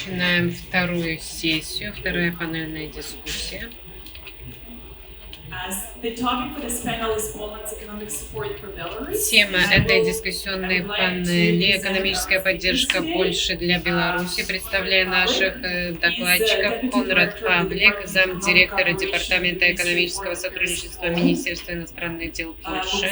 Начинаем вторую сессию, вторая панельная дискуссия. Тема этой дискуссионной панели — экономическая поддержка Польши для Беларуси. Представляю наших докладчиков: Конрад Павлик, замдиректора Департамента экономического сотрудничества Министерства иностранных дел Польши;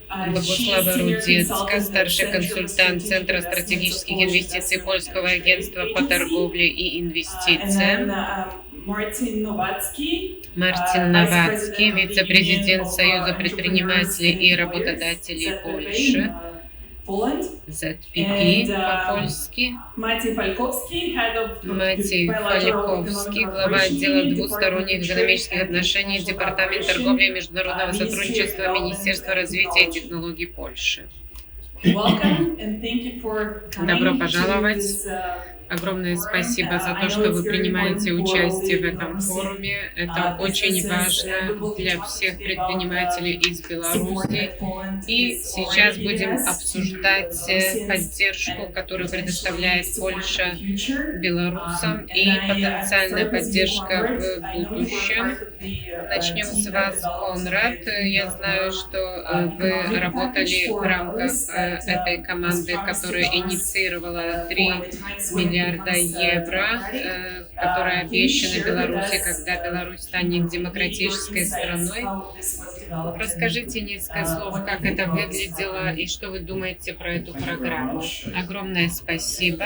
Богуслава Рудецка, старший консультант Центра стратегических инвестиций Польского агентства по торговле и инвестициям; Мартин Новацкий, вице-президент Союза предпринимателей и работодателей Польши, ZPP по-польски; Матей Фальковский, глава отдела двусторонних экономических отношений, Департамент торговли и международного сотрудничества, Министерства развития и технологий Польши. Добро пожаловать! Огромное спасибо за то, что вы принимаете участие в этом форуме. Это очень важно для всех предпринимателей из Беларуси. И сейчас будем обсуждать поддержку, которую предоставляет Польша белорусам, и потенциальная поддержка в будущем. Начнем с вас, Конрад. Я знаю, что вы работали в рамках этой команды, которая инициировала 3 миллиарда евро, которые обещаны Беларуси, когда Беларусь станет демократической страной. Расскажите несколько слов, как это выглядело и что вы думаете про эту программу. Огромное спасибо.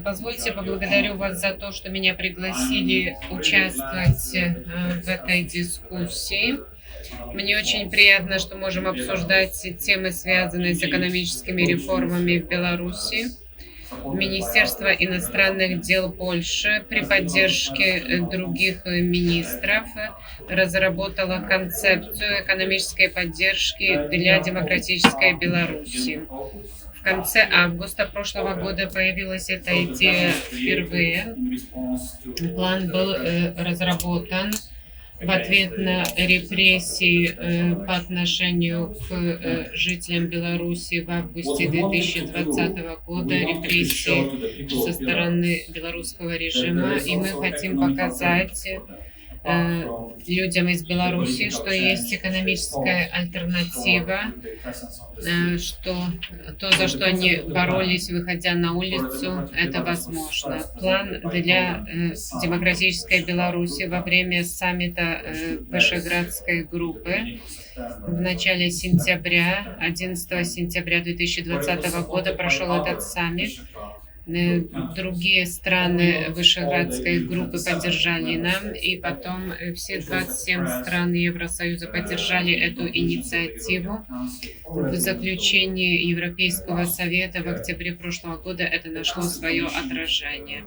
Позвольте поблагодарю вас за то, что меня пригласили участвовать в этой дискуссии. Мне очень приятно, что можем обсуждать темы, связанные с экономическими реформами в Беларуси. Министерство иностранных дел Польши при поддержке других министров разработало концепцию экономической поддержки для демократической Беларуси. В конце августа прошлого года появилась эта идея впервые. План был разработан в ответ на репрессии по отношению к жителям Беларуси в августе 2020 года, репрессии со стороны белорусского режима. И мы хотим показать людям из Беларуси, что есть экономическая альтернатива, что то, за что они боролись, выходя на улицу, это возможно. План для демократической Беларуси во время саммита Вышеградской группы в начале сентября, 11 сентября 2020 года прошел этот саммит. Другие страны Вышеградской группы поддержали нам, и потом все 27 стран Евросоюза поддержали эту инициативу. В заключении Европейского совета в октябре прошлого года это нашло свое отражение.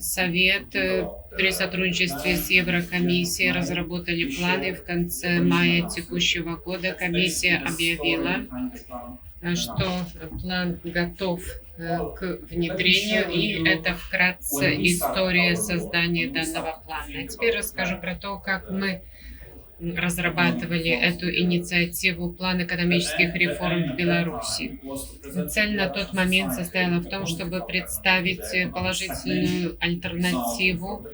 Совет при сотрудничестве с Еврокомиссией разработали планы. В конце мая текущего года комиссия объявила, что план готов к внедрению, и это вкратце история создания данного плана. Теперь расскажу про то, как мы разрабатывали эту инициативу, план экономических реформ в Беларуси. Цель на тот момент состояла в том, чтобы представить положительную альтернативу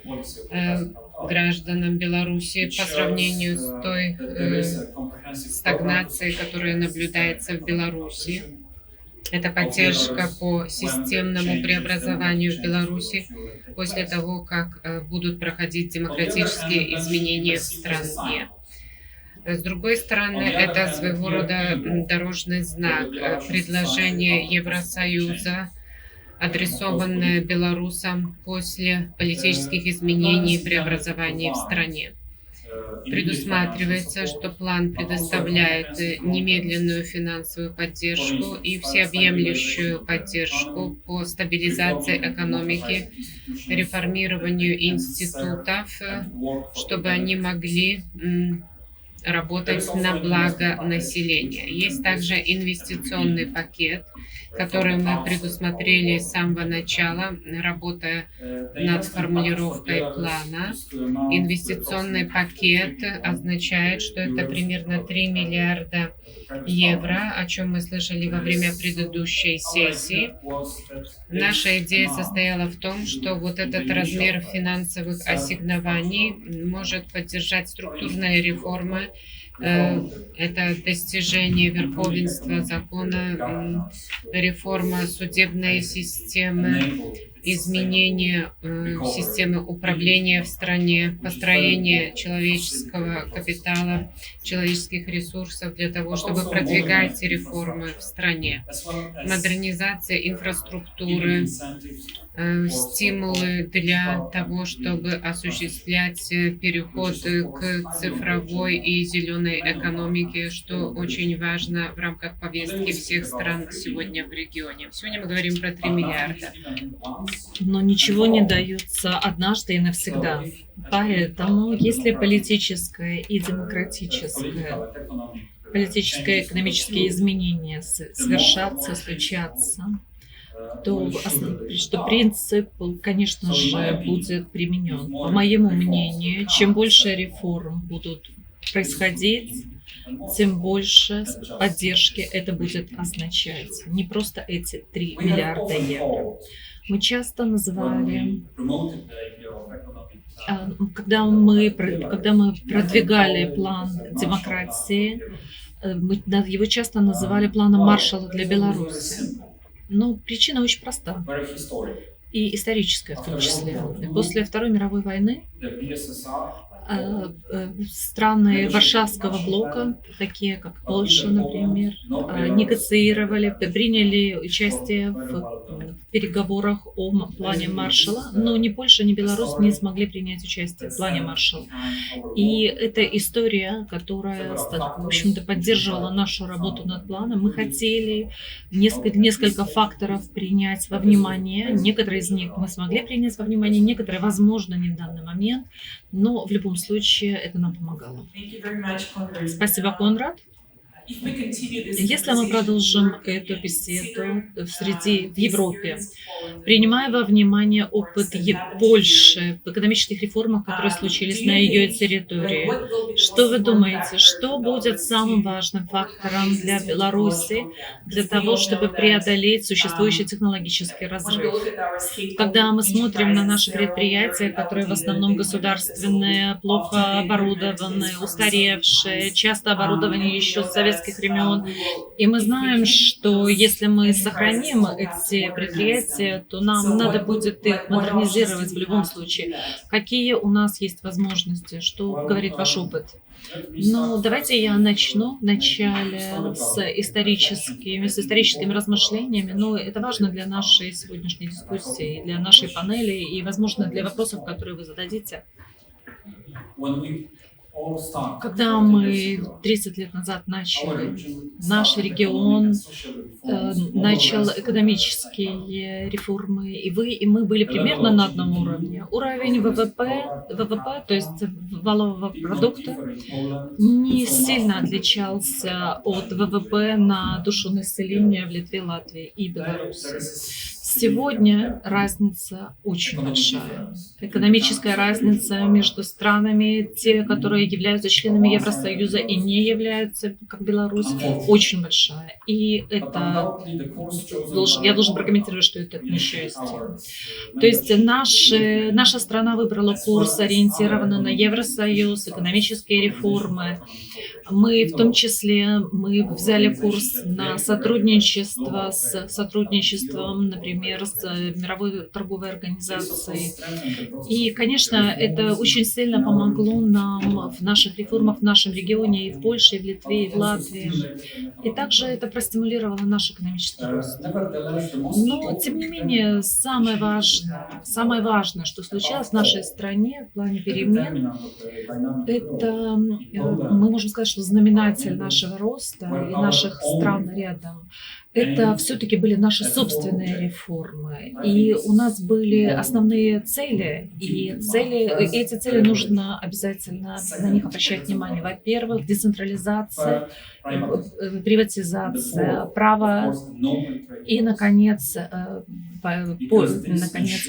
гражданам Беларуси по сравнению с той стагнацией, которая наблюдается в Беларуси. Это поддержка по системному преобразованию в Беларуси после того, как будут проходить демократические изменения в стране. С другой стороны, это своего рода дорожный знак, предложение Евросоюза, адресованное белорусам после политических изменений и преобразований в стране. Предусматривается, что план предоставляет немедленную финансовую поддержку и всеобъемлющую поддержку по стабилизации экономики, реформированию институтов, чтобы они могли работать на благо населения. Есть также инвестиционный пакет, который мы предусмотрели с самого начала, работая над формулировкой плана. Инвестиционный пакет означает, что это примерно 3 миллиарда евро, о чем мы слышали во время предыдущей сессии. Наша идея состояла в том, что вот этот размер финансовых ассигнований может поддержать структурные реформы. Это достижение верховенства закона, реформа судебной системы, изменение системы управления в стране, построение человеческого капитала, человеческих ресурсов для того, чтобы продвигать реформы в стране, модернизация инфраструктуры, стимулы для того, чтобы осуществлять переход к цифровой и зеленой экономике, что очень важно в рамках повестки всех стран сегодня в регионе. Сегодня мы говорим про 3 миллиарда. Но ничего не дается однажды и навсегда. Поэтому, если политические и демократические, политическо-экономические изменения случатся, то что принцип, конечно же, будет применен. По моему мнению, чем больше реформ будут происходить, тем больше поддержки это будет означать. Не просто эти 3 миллиарда евро. Мы часто называли, когда мы продвигали план демократии, его часто называли планом Маршалла для Беларуси. Но причина очень проста. И историческая в том числе. После Второй мировой войны страны Варшавского блока, такие как Польша, например, негоциировали, приняли участие в переговорах о плане Маршалла, но ни Польша, ни Беларусь не смогли принять участие в плане Маршалла. И эта история, которая, в общем-то, поддерживала нашу работу над планом, мы хотели несколько факторов принять во внимание. Некоторые из них мы смогли принять во внимание, некоторые, возможно, не в данный момент, но в любом случае это нам помогало. Спасибо, Конрад. Если мы продолжим эту беседу в Европе, принимая во внимание опыт Польши в экономических реформах, которые случились на ее территории, что вы думаете, что будет самым важным фактором для Беларуси для того, чтобы преодолеть существующий технологический разрыв? Когда мы смотрим на наши предприятия, которые в основном государственные, плохо оборудованные, устаревшие, часто оборудование еще с советских времен. И мы знаем, что если мы сохраним эти предприятия, то нам надо будет их модернизировать в любом случае. Какие у нас есть возможности? Что говорит ваш опыт? Ну, давайте я начну вначале с историческими размышлениями. Но это важно для нашей сегодняшней дискуссии, для нашей панели и, возможно, для вопросов, которые вы зададите. Когда мы 30 лет назад начали, наш регион начал экономические реформы, и мы были примерно на одном уровне. Уровень ВВП, то есть валового продукта, не сильно отличался от ВВП на душу населения в Литве, Латвии и Беларуси. Сегодня разница очень большая. Экономическая разница между странами, те, которые являются членами Евросоюза и не являются, как Беларусь, очень большая. И это я должен прокомментировать, что это несчастье. То есть наша страна выбрала курс, ориентированный на Евросоюз, экономические реформы. Мы в том числе взяли курс на сотрудничеством, например, с Мировой торговой организацией. И, конечно, это очень сильно помогло нам в наших реформах в нашем регионе, и в Польше, и в Литве, и в Латвии. И также это простимулировало наш экономический рост. Но, тем не менее, самое важное, что случилось в нашей стране в плане перемен, это, мы можем сказать, что знаменатель нашего роста и наших стран рядом. это все-таки были наши собственные реформы. И у нас были основные цели. И эти цели нужно обязательно на них обращать внимание. Во-первых, децентрализация, приватизация, право и, наконец,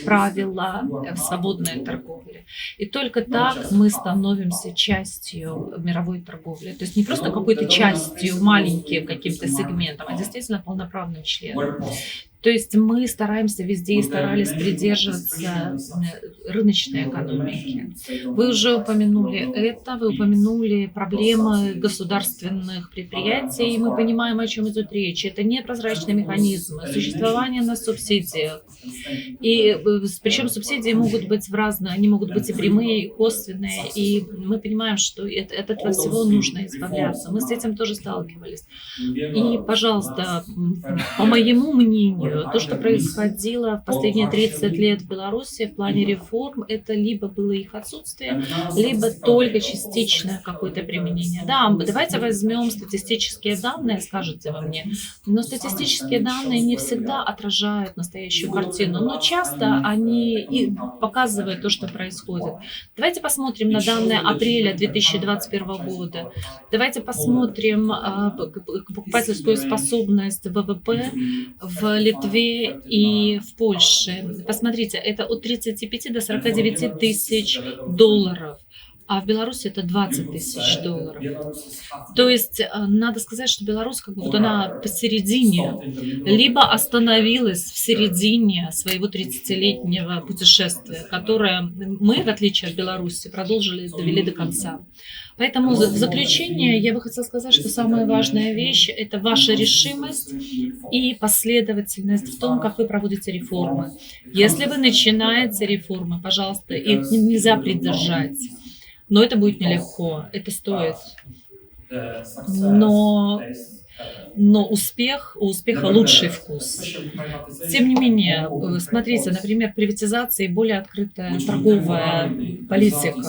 правила свободной торговли. И только так мы становимся частью мировой торговли. То есть не просто какой-то частью, маленьким каким-то сегментом, а действительно полноправным членом. То есть мы стараемся везде и старались придерживаться рыночной экономики. Вы уже упомянули это, вы упомянули проблемы государственных предприятий, и мы понимаем, о чем идет речь. Это непрозрачные механизмы, существование на субсидиях. И причем субсидии могут быть разные, они могут быть и прямые, и косвенные, и мы понимаем, что от этого всего нужно избавляться. Мы с этим тоже сталкивались. И, пожалуйста, по моему мнению, то, что происходило в последние 30 лет в Беларуси в плане реформ, это либо было их отсутствие, либо только частичное какое-то применение. Да, давайте возьмем статистические данные, скажете вы мне, но статистические данные не всегда отражают настоящую картину, но часто они и показывают то, что происходит. Давайте посмотрим на данные апреля 2021 года. Давайте посмотрим покупательскую способность ВВП в Литве и в Польше. Посмотрите, это от 35 до 49 тысяч долларов. А в Беларуси это 20 тысяч долларов. То есть надо сказать, что Беларусь как будто она посередине, либо остановилась в середине своего 30-летнего путешествия, которое мы, в отличие от Беларуси, продолжили, довели до конца. Поэтому в заключение я бы хотела сказать, что самая важная вещь – это ваша решимость и последовательность в том, как вы проводите реформы. Если вы начинаете реформы, пожалуйста, их нельзя придержать. Но это будет нелегко, это стоит. Но у успеха лучший вкус. Тем не менее, смотрите, например, приватизация и более открытая торговая политика.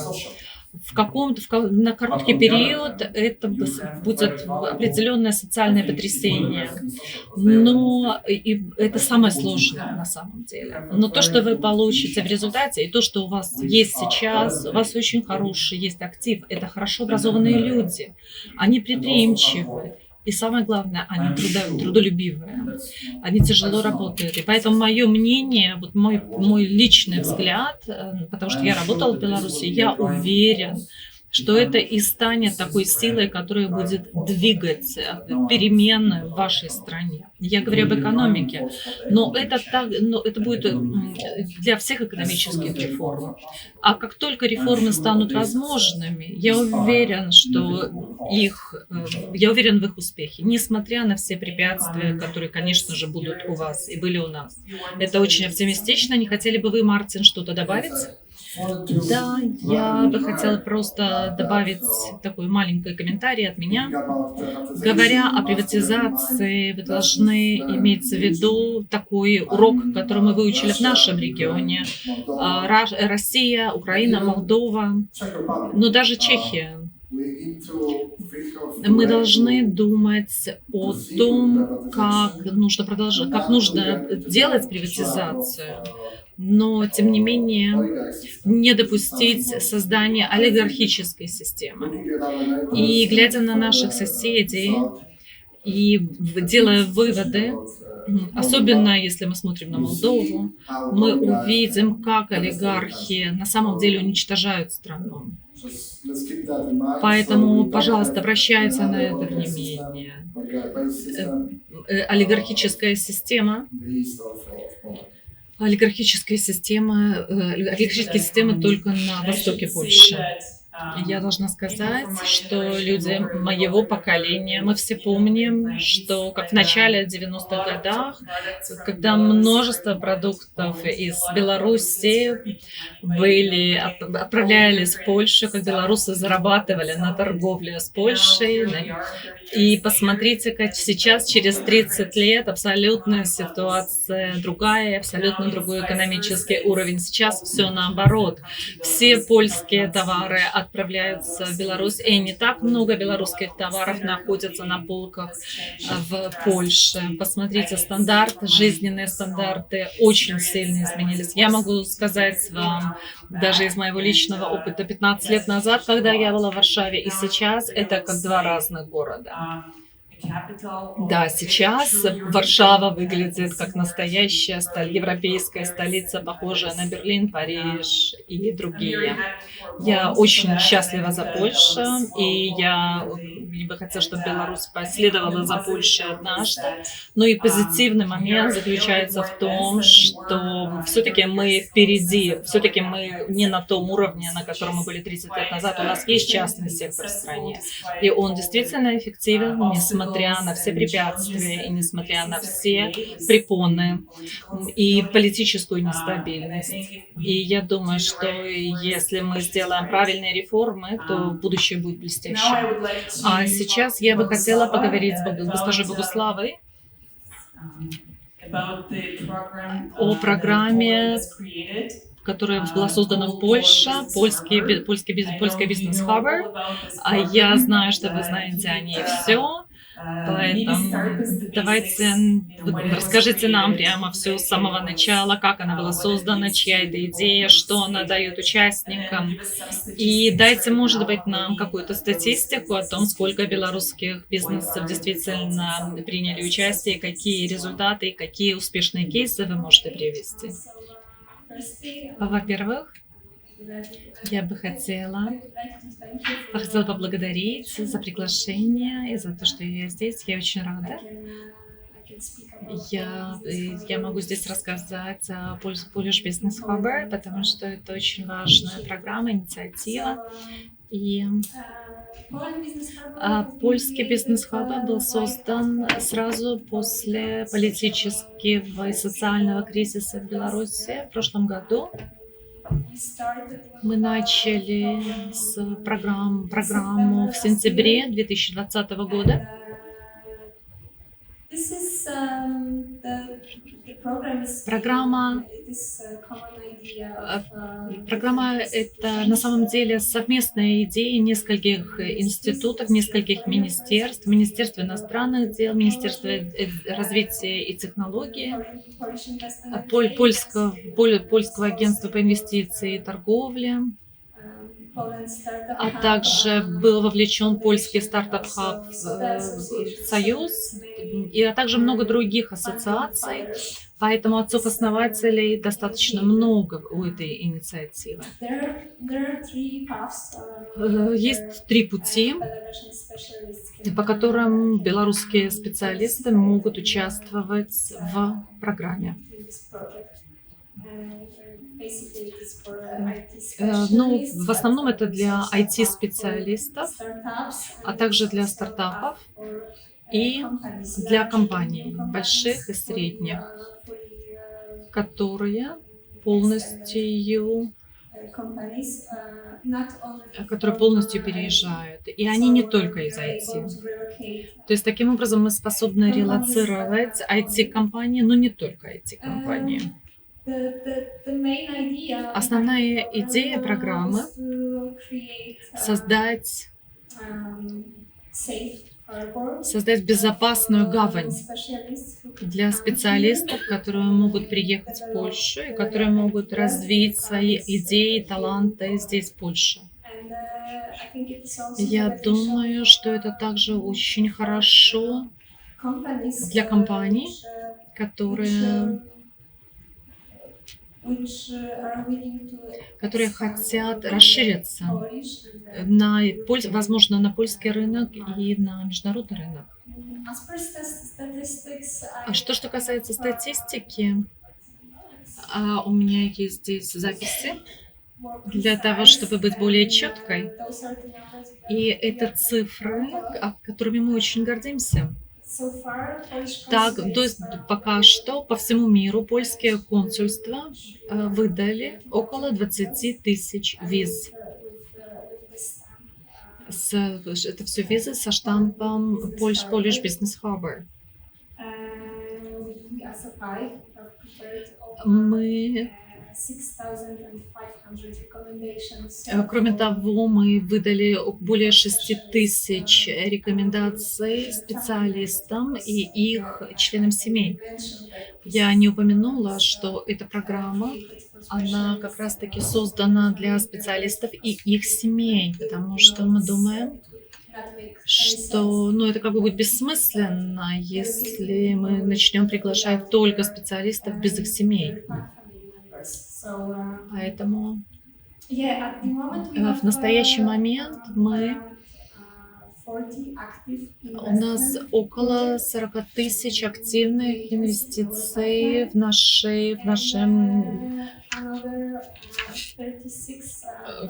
На короткий период это будет определенное социальное потрясение. Но и это самое сложное на самом деле. Но то, что вы получите в результате, и то, что у вас есть сейчас, у вас очень хороший есть актив. Это хорошо образованные люди. Они предприимчивы. И самое главное, они трудолюбивые, они тяжело работают. И поэтому мое мнение, вот мой личный взгляд, потому что я работала в Беларуси, я уверен, что это и станет такой силой, которая будет двигать перемены в вашей стране. Я говорю об экономике, но это будет для всех экономических реформ. А как только реформы станут возможными, я уверен в их успехе, несмотря на все препятствия, которые, конечно же, будут у вас и были у нас. Это очень оптимистично. Не хотели бы вы, Мартин, что-то добавить? Да, я бы хотела просто добавить такой маленький комментарий от меня. Говоря о приватизации, вы должны иметь в виду такой урок, который мы выучили в нашем регионе. Россия, Украина, Молдова, но даже Чехия. Мы должны думать о том, как нужно делать приватизацию, но, тем не менее, не допустить создания олигархической системы. И, глядя на наших соседей и делая выводы, особенно если мы смотрим на Молдову, мы увидим, как олигархи на самом деле уничтожают страну. Поэтому, пожалуйста, обращайте на это внимание. Олигархическая система только на востоке Польши. Я должна сказать, что люди моего поколения, мы все помним, что как в начале 90-х годах, когда множество продуктов из Беларуси отправлялись в Польшу, как белорусы зарабатывали на торговле с Польшей. И посмотрите, как сейчас, через 30 лет, абсолютная ситуация другая, абсолютно другой экономический уровень. Сейчас все наоборот. Все польские товары отправляются в Беларусь, и не так много белорусских товаров находятся на полках в Польше. Посмотрите, стандарты, жизненные стандарты очень сильно изменились. Я могу сказать вам, даже из моего личного опыта, 15 лет назад, когда я была в Варшаве, и сейчас это как два разных города. Да, сейчас Варшава выглядит как настоящая европейская столица, похожая на Берлин, Париж и другие. Я очень счастлива за Польшу, и я бы хотела, чтобы Беларусь последовала за Польшей однажды. Но и позитивный момент заключается в том, что все-таки мы впереди, все-таки мы не на том уровне, на котором мы были 30 лет назад. У нас есть частный сектор в стране, и он действительно эффективен, несмотря на все препятствия и несмотря на все препоны и политическую нестабильность. И я думаю, что если мы сделаем правильные реформы, то будущее будет блестящим. А сейчас я бы хотела поговорить с госпожой Богуславой о программе, которая была создана в Польше, польский бизнес-хабр. А я знаю, что вы знаете о ней все. Поэтому давайте расскажите нам прямо все с самого начала, как она была создана, чья это идея, что она дает участникам. И дайте, может быть, нам какую-то статистику о том, сколько белорусских бизнесов действительно приняли участие, какие результаты и какие успешные кейсы вы можете привести. Во-первых, я бы хотела поблагодарить за приглашение и за то, что я здесь. Я очень рада. Я могу здесь рассказать о Polish Business Hub, потому что это очень важная программа, инициатива. И польский бизнес-хаб был создан сразу после политического и социального кризиса в Беларуси в прошлом году. Мы начали с программу в сентябре 2020 года. Программа – это на самом деле совместная идея нескольких институтов, нескольких министерств, Министерства иностранных дел, Министерства развития и технологий, Польского агентства по инвестиции и торговле, а также был вовлечен польский стартап-хаб «Союз», а также много других ассоциаций. Поэтому отцов-основателей достаточно много у этой инициативы. Есть 3 пути, по которым белорусские специалисты могут участвовать в программе. Ну, в основном это для IT-специалистов, а также для стартапов и для компаний, больших и средних, которые полностью переезжают. И они не только из IT. То есть таким образом мы способны релоцировать IT-компании, но не только IT-компании. Основная идея программы – создать безопасную гавань для специалистов, которые могут приехать в Польшу и которые могут развить свои идеи, таланты здесь, в Польше. Я думаю, что это также очень хорошо для компаний, которые хотят расшириться, возможно, на польский рынок и на международный рынок. А что касается статистики, у меня есть здесь записи для того, чтобы быть более четкой. И это цифры, которыми мы очень гордимся. Так, то есть пока что по всему миру польские консульства выдали около 20 тысяч виз. Это все визы со штампом Polish Business Hub. Мы Кроме того, мы выдали более 6000 рекомендаций специалистам и их членам семей. Я не упомянула, что эта программа, она как раз-таки создана для специалистов и их семей, потому что мы думаем, что это как бы будет бессмысленно, если мы начнем приглашать только специалистов без их семей. Поэтому в настоящий момент у нас около 40 тысяч активных инвестиций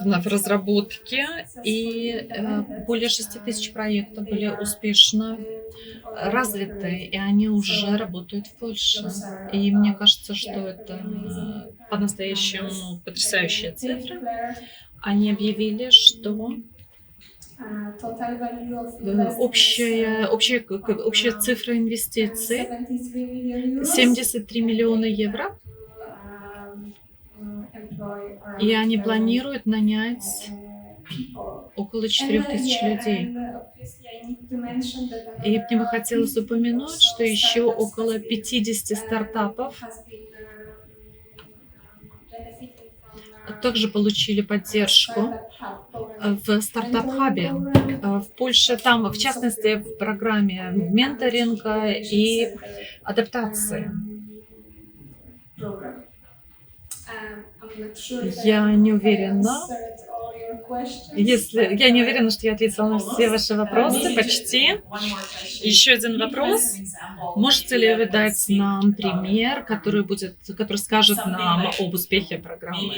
в разработке, и более 6 тысяч проектов были успешно развиты, и они уже работают в Польше. И мне кажется, что это по-настоящему потрясающая цифра. Они объявили, что общая цифра инвестиций 73 миллиона евро, и они планируют нанять около 4000 людей. И мне бы хотелось упомянуть, что еще около 50 стартапов также получили поддержку в стартап-хабе в Польше, там, в частности, в программе менторинга и адаптации. Я не уверена, я не уверена, что я ответила на все ваши вопросы, почти. Еще один вопрос. Можете ли вы дать нам пример, который скажет нам об успехе программы?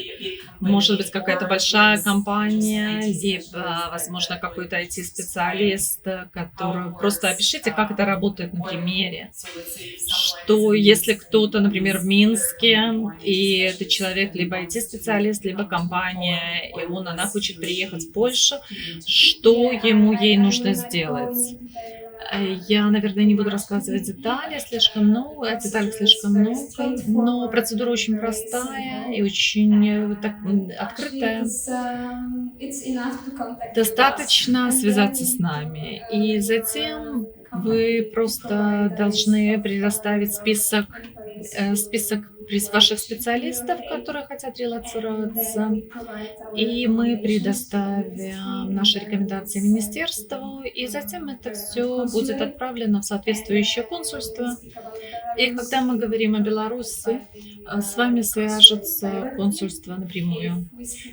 Может быть, какая-то большая компания, либо, возможно, какой-то IT-специалист, который... Просто опишите, как это работает на примере. Что если кто-то, например, в Минске, и это человек либо IT-специалист, либо компания, и она хочет приехать в Польшу, что ей нужно сделать? Я, наверное, не буду рассказывать деталей слишком много, но процедура очень простая и очень открытая. Достаточно связаться с нами, и затем вы просто должны предоставить список ваших специалистов, которые хотят релоцироваться, и мы предоставим наши рекомендации министерству, и затем это все будет отправлено в соответствующее консульство. И когда мы говорим о Беларуси, с вами свяжется консульство напрямую.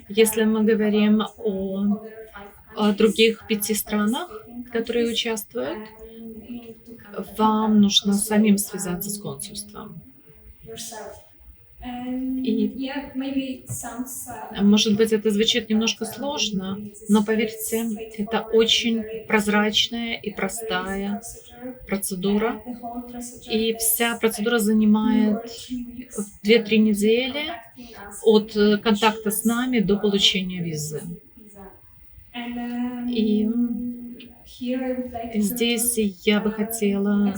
Если мы говорим о других 5 странах, которые участвуют, вам нужно самим связаться с консульством. И, может быть, это звучит немножко сложно, но поверьте, это очень прозрачная и простая процедура. И вся процедура занимает 2-3 недели от контакта с нами до получения визы. И здесь я бы хотела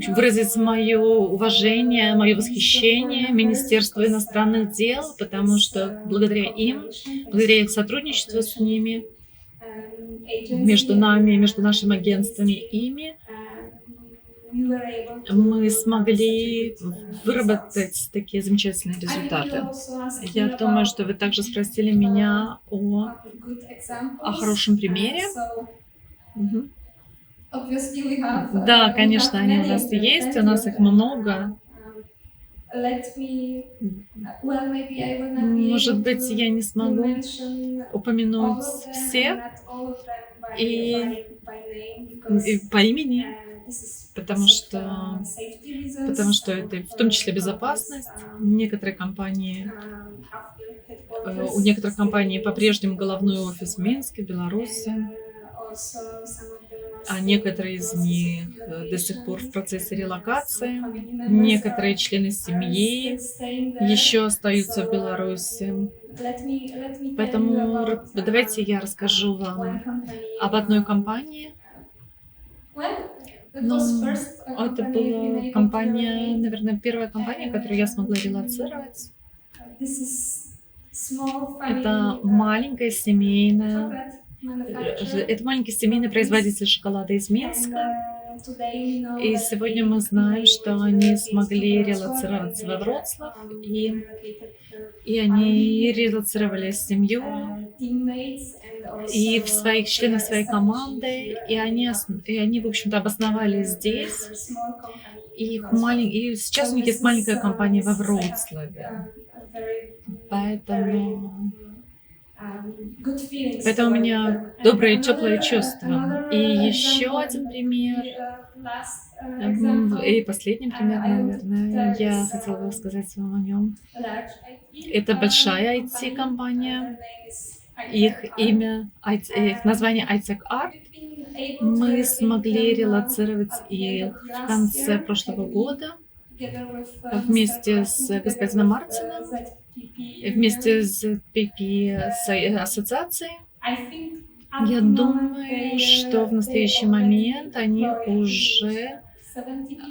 выразить мое уважение, мое восхищение Министерству иностранных дел, потому что благодаря их сотрудничеству с ними, между нами, между нашими агентствами и ими, мы смогли выработать такие замечательные результаты. Я думаю, что вы также спросили меня о хорошем примере. Да, конечно, они у нас есть, у нас их много. Может быть, я не смогу упомянуть всех и по имени, потому что это в том числе безопасность. У некоторых компаний по-прежнему головной офис в Минске, Беларуси, а некоторые из них до сих пор в процессе релокации. Некоторые члены семьи еще остаются в Беларуси. Поэтому давайте я расскажу вам об одной компании. Это была компания, наверное, первая компания, которую я смогла релоцировать. Это маленькая семейная, это маленький семейный производитель шоколада из Минска. И сегодня мы знаем, что они смогли релоцироваться во Вроцлав, и они релоцировали семью и в своих членов своей команды, и они, в общем-то, обосновались здесь. И сейчас у них есть маленькая компания во Вроцлаве. Поэтому у меня добрые, теплые чувства. И еще один пример, и последний пример, наверное, я хотела бы сказать вам о нем. Это большая IT-компания. Их название iTech Art. Мы смогли релоцировать их в конце прошлого года вместе с господином Мартином, вместе с PP ассоциацией. Я думаю, что в настоящий момент они уже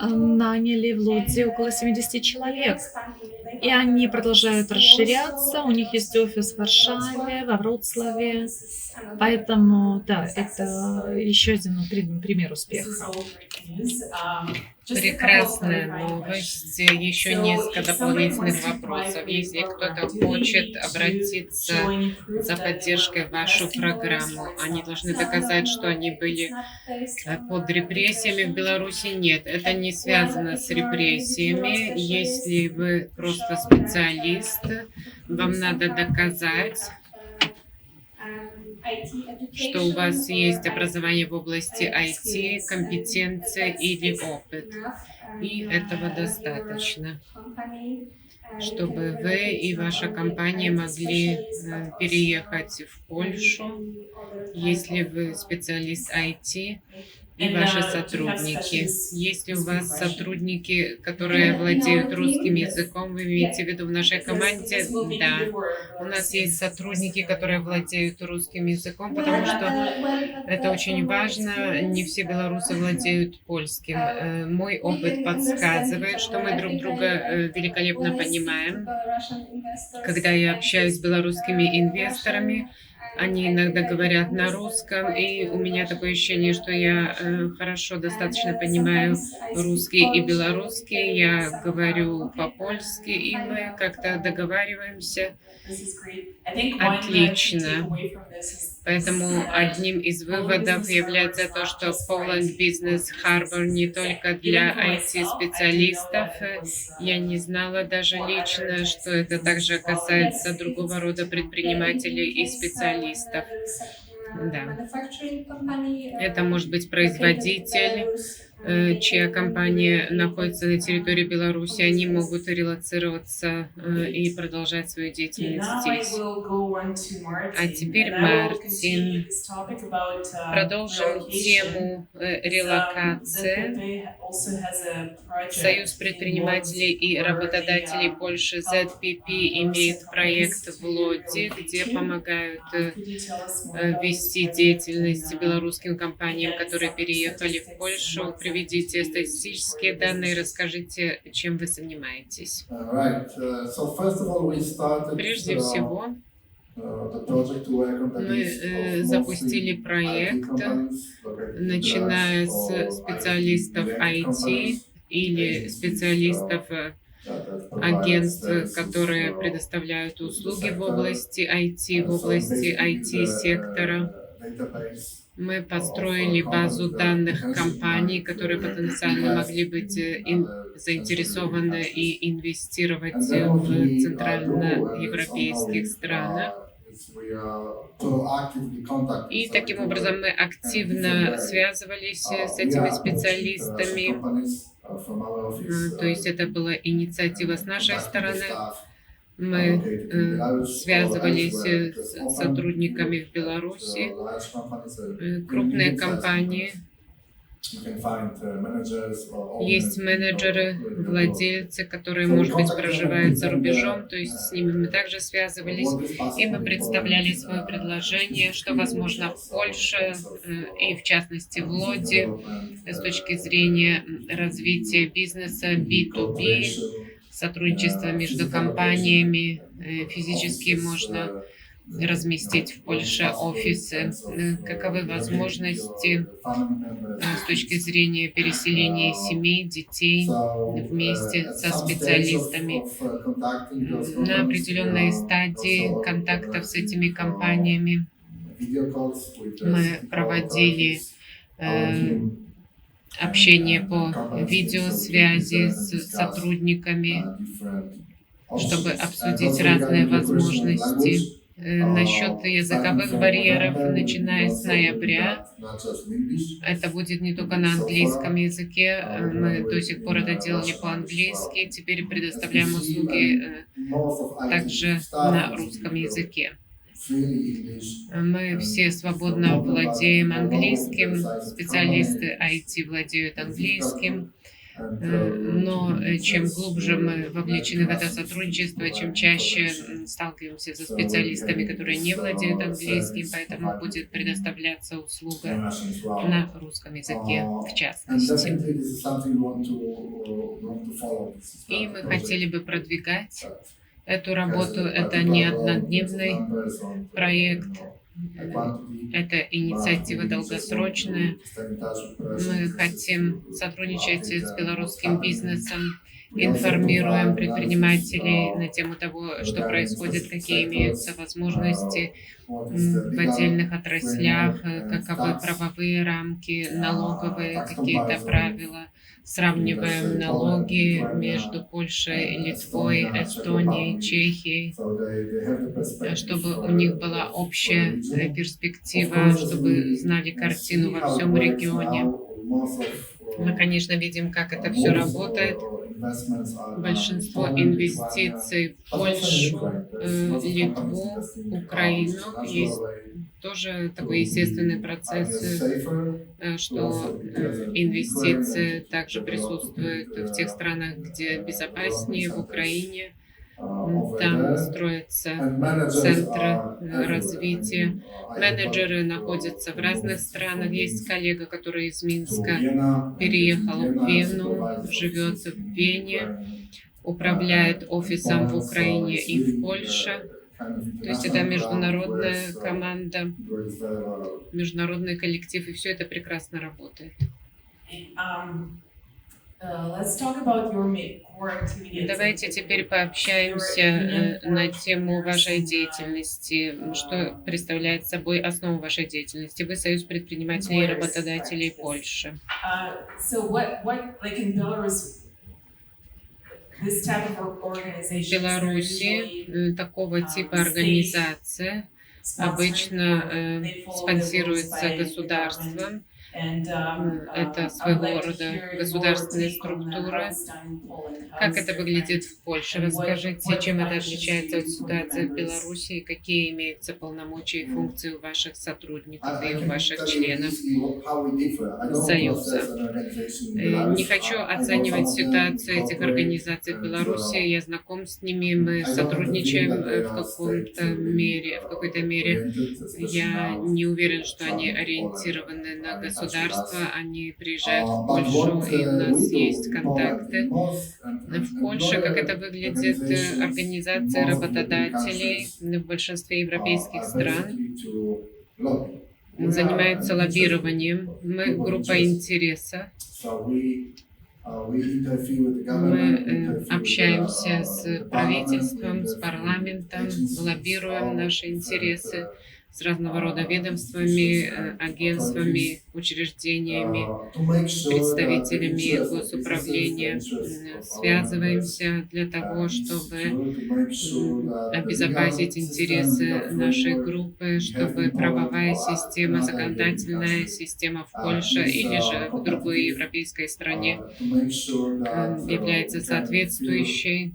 наняли в Лодзе около 70 человек. И они продолжают расширяться. У них есть офис в Варшаве, во Вроцлаве. Поэтому, да, это еще один пример успеха. Прекрасная новость. Еще несколько дополнительных вопросов. Если кто-то хочет обратиться за поддержкой в вашу программу, они должны доказать, что они были под репрессиями в Беларуси? Нет, это не связано с репрессиями. Если вы просто специалист, вам надо доказать, что у вас есть образование в области IT, компетенция или опыт. И этого достаточно, чтобы вы и ваша компания могли переехать в Польшу, если вы специалист IT, и ваши сотрудники. Если у вас сотрудники, которые владеют русским языком, вы имеете в виду в нашей команде? Да, у нас есть сотрудники, которые владеют русским языком, потому что это очень важно. Не все белорусы владеют польским. Мой опыт подсказывает, что мы друг друга великолепно понимаем. Когда я общаюсь с белорусскими инвесторами, они иногда говорят на русском, и у меня такое ощущение, что я хорошо достаточно понимаю русский и белорусский. Я говорю по-польски, и мы как-то договариваемся отлично. Поэтому одним из выводов является то, что Poland Business Harbor не только для IT-специалистов. Я не знала даже лично, что это также касается другого рода предпринимателей и специалистов. Да. Это может быть производитель, чья компания находится на территории Беларуси, они могут релоцироваться и продолжать свою деятельность здесь. А теперь Мартин. Продолжим тему релокации. Союз предпринимателей и работодателей Польши ZPP имеет проект в Лодзе, где помогают вести деятельность белорусским компаниям, которые переехали в Польшу. Приведите статистические данные, расскажите, чем вы занимаетесь. Прежде всего, мы запустили проект, начиная с специалистов IT или специалистов агентств, которые предоставляют услуги в области IT-сектора. Мы построили базу данных компаний, которые потенциально могли быть заинтересованы и инвестировать в центральноевропейских странах. И таким образом мы активно связывались с этими специалистами. То есть это была инициатива с нашей стороны. Мы связывались с сотрудниками в Беларуси, крупные компании. Есть менеджеры, владельцы, которые, может быть, проживают за рубежом, то есть с ними мы также связывались, и мы представляли свое предложение, что возможно в Польше и, в частности, в Лодзе с точки зрения развития бизнеса B2B, сотрудничество между компаниями физически можно разместить в Польше офисы. Каковы возможности с точки зрения переселения семей, детей вместе со специалистами? На определенной стадии контактов с этими компаниями мы проводили общение по видеосвязи с сотрудниками, чтобы обсудить разные возможности. Насчет языковых барьеров, начиная с ноября, это будет не только на английском языке, мы до сих пор это делали по-английски, теперь предоставляем услуги также на русском языке. Мы все свободно владеем английским, специалисты IT владеют английским, но чем глубже мы вовлечены в это сотрудничество, чем чаще сталкиваемся со специалистами, которые не владеют английским, поэтому будет предоставляться услуга на русском языке в частности. И мы хотели бы продвигать эту работу. Это не однодневный проект, это инициатива долгосрочная. Мы хотим сотрудничать с белорусским бизнесом, информируем предпринимателей на тему того, что происходит, какие имеются возможности в отдельных отраслях, каковы правовые рамки, налоговые какие-то правила. Сравниваем налоги между Польшей, Литвой, Эстонией, Чехией, чтобы у них была общая перспектива, чтобы знали картину во всем регионе. Мы, конечно, видим, как это все работает. Большинство инвестиций в Польшу, Литву, Украину есть тоже такой естественный процесс, что инвестиции также присутствуют в тех странах, где безопаснее, в Украине. Там строятся центры развития. Менеджеры находятся в разных странах. Есть коллега, который из Минска переехал в Вену, живет в Вене, управляет офисом в Украине и в Польше. То есть это международная команда, международный коллектив, и все это прекрасно работает. Давайте теперь пообщаемся на тему вашей деятельности. Что представляет собой основу вашей деятельности? Вы Союз предпринимателей и работодателей Польши. В Беларуси такого типа организация обычно спонсируется государством. Это своего рода государственные структуры. Как это выглядит в Польше? Расскажите, чем это отличается от ситуации в Беларуси и какие имеются полномочия и функции у ваших сотрудников и у ваших членов Союза. Не хочу оценивать ситуацию этих организаций в Беларуси. Я знаком с ними, мы сотрудничаем в какой-то мере. Я не уверен, что они ориентированы на государство. Они приезжают в Польшу, и у нас есть контакты. В Польше, как это выглядит, организации работодателей в большинстве европейских стран занимаются лоббированием. Мы группа интереса. Мы общаемся с правительством, с парламентом, лоббируем наши интересы с разного рода ведомствами, агентствами, учреждениями, представителями госуправления. Связываемся для того, чтобы обезопасить интересы нашей группы, чтобы правовая система, законодательная система в Польше или же в другой европейской стране является соответствующей,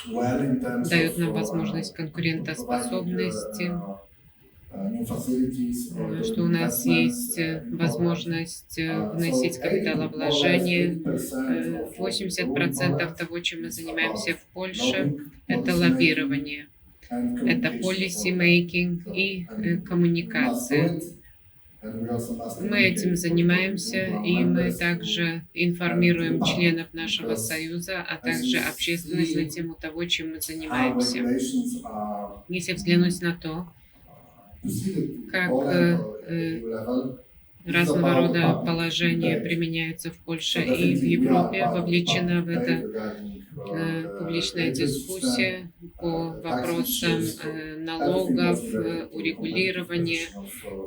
дает нам возможность конкурентоспособности, что у нас есть возможность вносить капиталовложения. 80% того, чем мы занимаемся в Польше, это лоббирование, это policy making и коммуникация. Мы этим занимаемся, и мы также информируем членов нашего союза, а также общественность на тему того, чем мы занимаемся. Если взглянуть на то, как разного рода положения применяются в Польше и в Европе, вовлечена в это публичная дискуссия по вопросам налогов, урегулирования,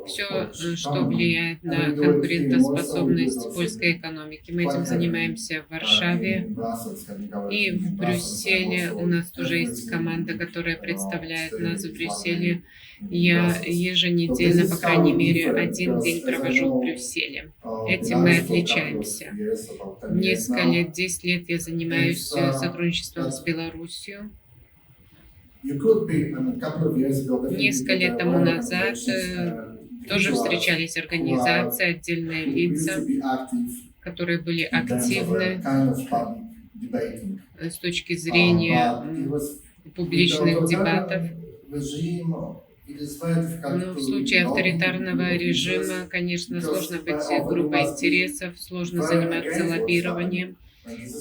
все, что влияет на конкурентоспособность польской экономики. Мы этим занимаемся в Варшаве и в Брюсселе. У нас тоже есть команда, которая представляет нас в Брюсселе. Я еженедельно, по крайней мере, один день провожу в Брюсселе. Этим мы отличаемся. Несколько лет, 10 лет я занимаюсь сотрудничеством с Белоруссией. Несколько лет тому назад тоже встречались организации, отдельные лица, которые были активны с точки зрения публичных дебатов. Но в случае авторитарного режима, конечно, сложно быть группой интересов, сложно заниматься лоббированием,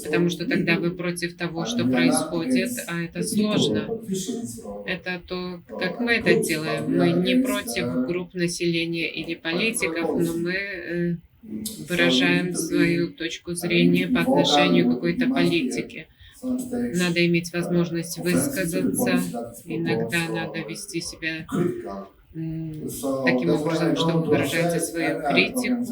потому что тогда вы против того, что происходит, а это сложно. Это то, как мы это делаем. Мы не против групп населения или политиков, но мы выражаем свою точку зрения по отношению к какой-то политике. Надо иметь возможность высказаться, иногда надо вести себя таким образом, что вы выражаете свою критику.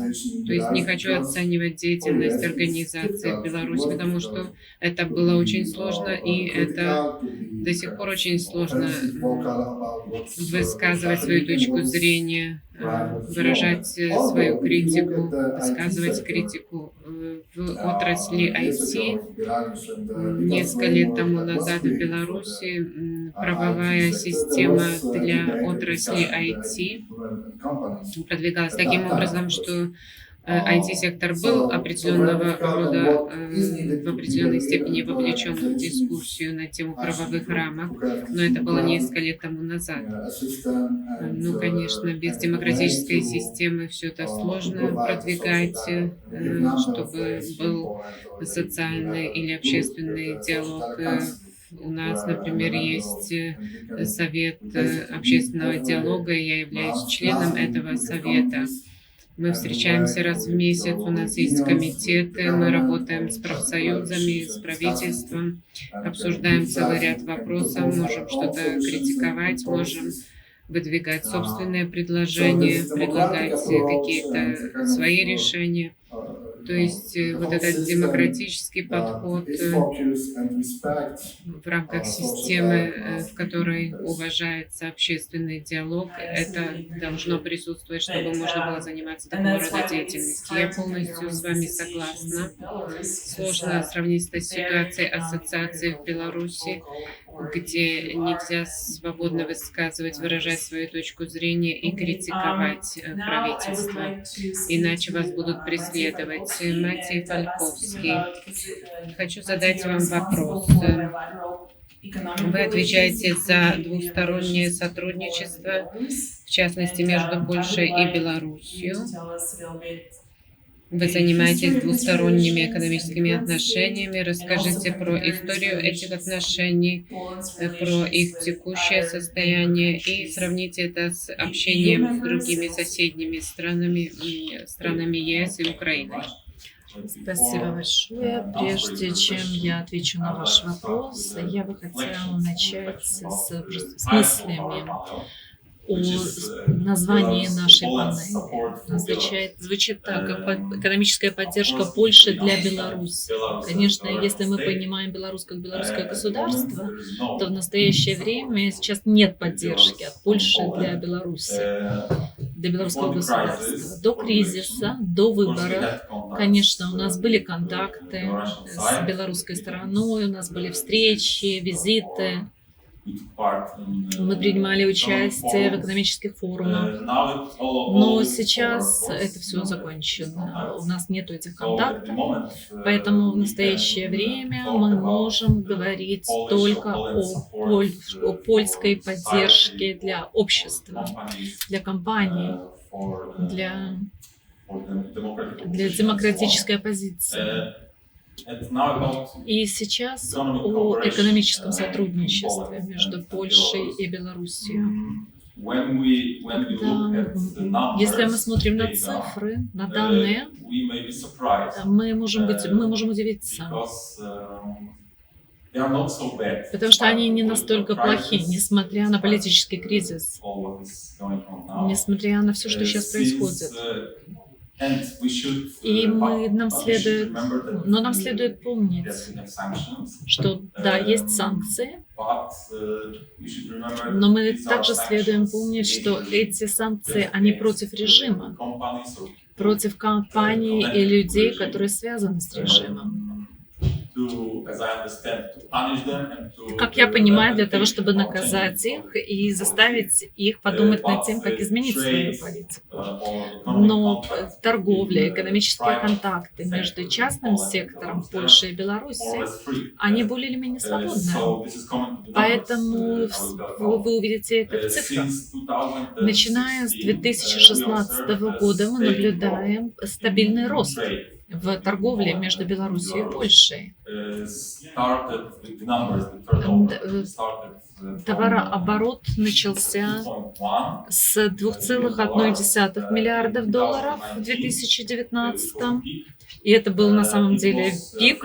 То есть не хочу оценивать деятельность организации в Беларуси, потому что это было очень сложно, и это до сих пор очень сложно высказывать свою точку зрения, выражать свою критику, высказывать критику в отрасли IT. Несколько лет тому назад в Беларуси правовая система для отрасли IT продвигалась таким образом, что IT-сектор был определенного рода, в определенной степени вовлечен в дискуссию на тему правовых рамок, но это было несколько лет тому назад. Ну, конечно, без демократической системы все это сложно продвигать, чтобы был социальный или общественный диалог. У нас, например, есть совет общественного диалога, и я являюсь членом этого совета. Мы встречаемся раз в месяц, у нас есть комитеты, мы работаем с профсоюзами, с правительством, обсуждаем целый ряд вопросов, можем что-то критиковать, можем выдвигать собственные предложения, предлагать какие-то свои решения. То есть вот этот демократический подход в рамках системы, в которой уважается общественный диалог, это должно присутствовать, чтобы можно было заниматься такого рода деятельностью. Я полностью с вами согласна. Сложно сравнить с ситуацией ассоциации в Беларуси, где нельзя свободно высказывать, выражать свою точку зрения и критиковать правительство, иначе вас будут преследовать. Матей Фальковский, хочу задать вам вопрос. Вы отвечаете за двустороннее сотрудничество, в частности, между Польшей и Белоруссией. Вы занимаетесь двусторонними экономическими отношениями. Расскажите про историю этих отношений, про их текущее состояние и сравните это с общением с другими соседними странами ЕС и Украиной. Спасибо большое. Прежде чем я отвечу на ваш вопрос, я бы хотела начать с мыслями о названии нашей панели. Звучит так: экономическая поддержка Польши для Беларуси. Конечно, если мы понимаем Беларусь как белорусское государство, то в настоящее время сейчас нет поддержки от Польши для Беларуси, для белорусского государства. До кризиса, до выборов, конечно, у нас были контакты с белорусской стороной, у нас были встречи, визиты. Мы принимали участие в экономических форумах, но сейчас это все закончено. У нас нет этих контактов, поэтому в настоящее время мы можем говорить только о польской поддержке для общества, для компаний. для демократической оппозиции. И сейчас о экономическом сотрудничестве между Польшей и Белоруссией. Если мы смотрим на цифры, на данные, мы можем удивиться, потому что они не настолько плохи, несмотря на политический кризис, несмотря на все, что сейчас происходит. И нам следует помнить, что да, есть санкции, но мы также следуем помнить, что эти санкции, они против режима, против компаний и людей, которые связаны с режимом. Как я понимаю, для того, чтобы наказать их и заставить их подумать над тем, как изменить свою политику. Но торговля, экономические контакты между частным сектором Польши и Беларуси, они более или менее свободны. Поэтому вы увидите это в цифрах. Начиная с 2016 года мы наблюдаем стабильный рост в торговле между Белоруссией и Польшей. Товарооборот начался с 2,1 миллиардов долларов в 2019, и это был на самом деле пик.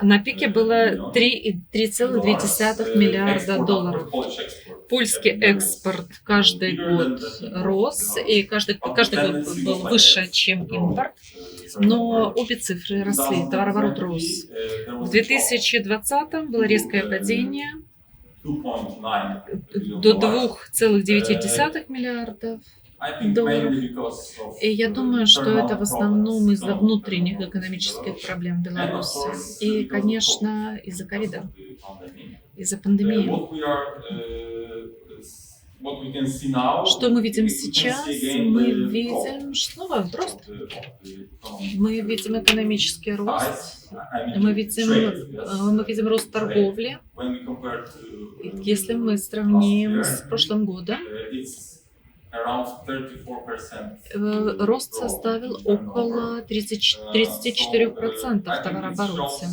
На пике было 3,2 миллиарда долларов. Польский экспорт каждый год рос, и каждый год был выше, чем импорт, но обе цифры росли, товарооборот рос. В 2020 было резкое падение до 2,9 миллиардов долларов. И я думаю, что это в основном из-за внутренних экономических проблем Беларуси. И, конечно, из-за ковида, из-за пандемии. Что мы видим сейчас? Мы видим рост. Мы видим экономический рост. Мы видим рост торговли. Если мы сравним с прошлым годом, рост составил около 34% в товарообороте.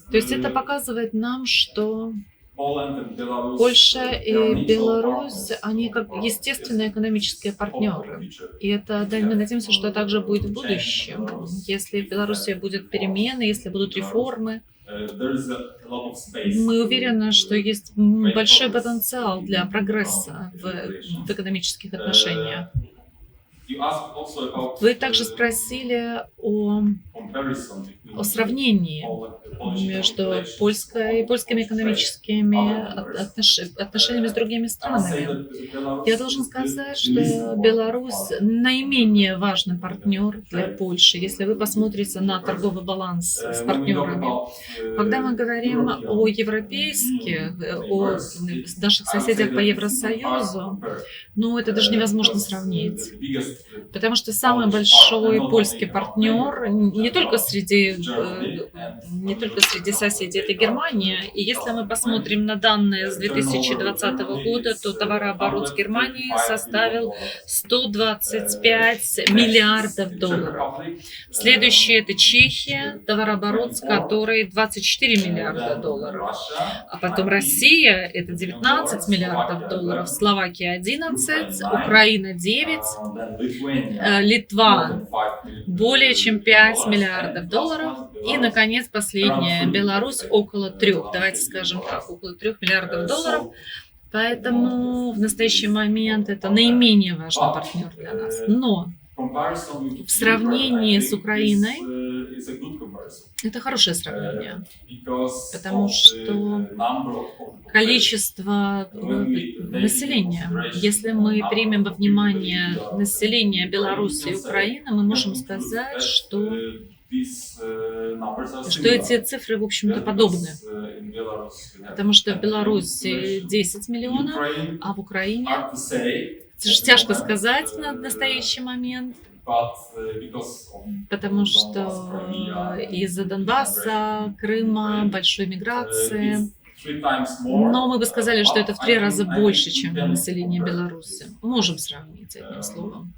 То есть это показывает нам, что Польша и Беларусь, они как естественные экономические партнеры. И мы надеемся, что также будет в будущем. Если в Беларуси будут перемены, если будут реформы, мы уверены, что есть большой потенциал для прогресса в экономических отношениях. Вы также спросили о сравнении между польскими экономическими отношениями с другими странами. Я должен сказать, что Беларусь наименее важный партнер для Польши, если вы посмотрите на торговый баланс с партнерами. Когда мы говорим о наших соседях по Евросоюзу, это даже невозможно сравнить. Потому что самый большой польский партнер не только среди соседей, это Германия. И если мы посмотрим на данные с 2020 года, то товарооборот с Германией составил 125 миллиардов долларов. Следующее это Чехия, товарооборот с которой 24 миллиарда долларов. А потом Россия, это 19 миллиардов долларов, Словакия 11, Украина 9, Литва более чем 5 миллиардов долларов. И, наконец, последняя, Беларусь около 3, давайте скажем так, около 3 миллиардов долларов. Поэтому в настоящий момент это наименее важный партнер для нас. Но в сравнении с Украиной это хорошее сравнение, потому что количество населения, если мы примем во внимание население Беларуси и Украины, мы можем сказать, что эти цифры, в общем-то, подобны. Потому что в Беларуси 10 миллионов, а в Украине, тяжко сказать на настоящий момент, потому что из-за Донбасса, Крыма, большой миграции. Но мы бы сказали, что это в 3 раза больше, чем население Беларуси. Можем сравнить, одним словом.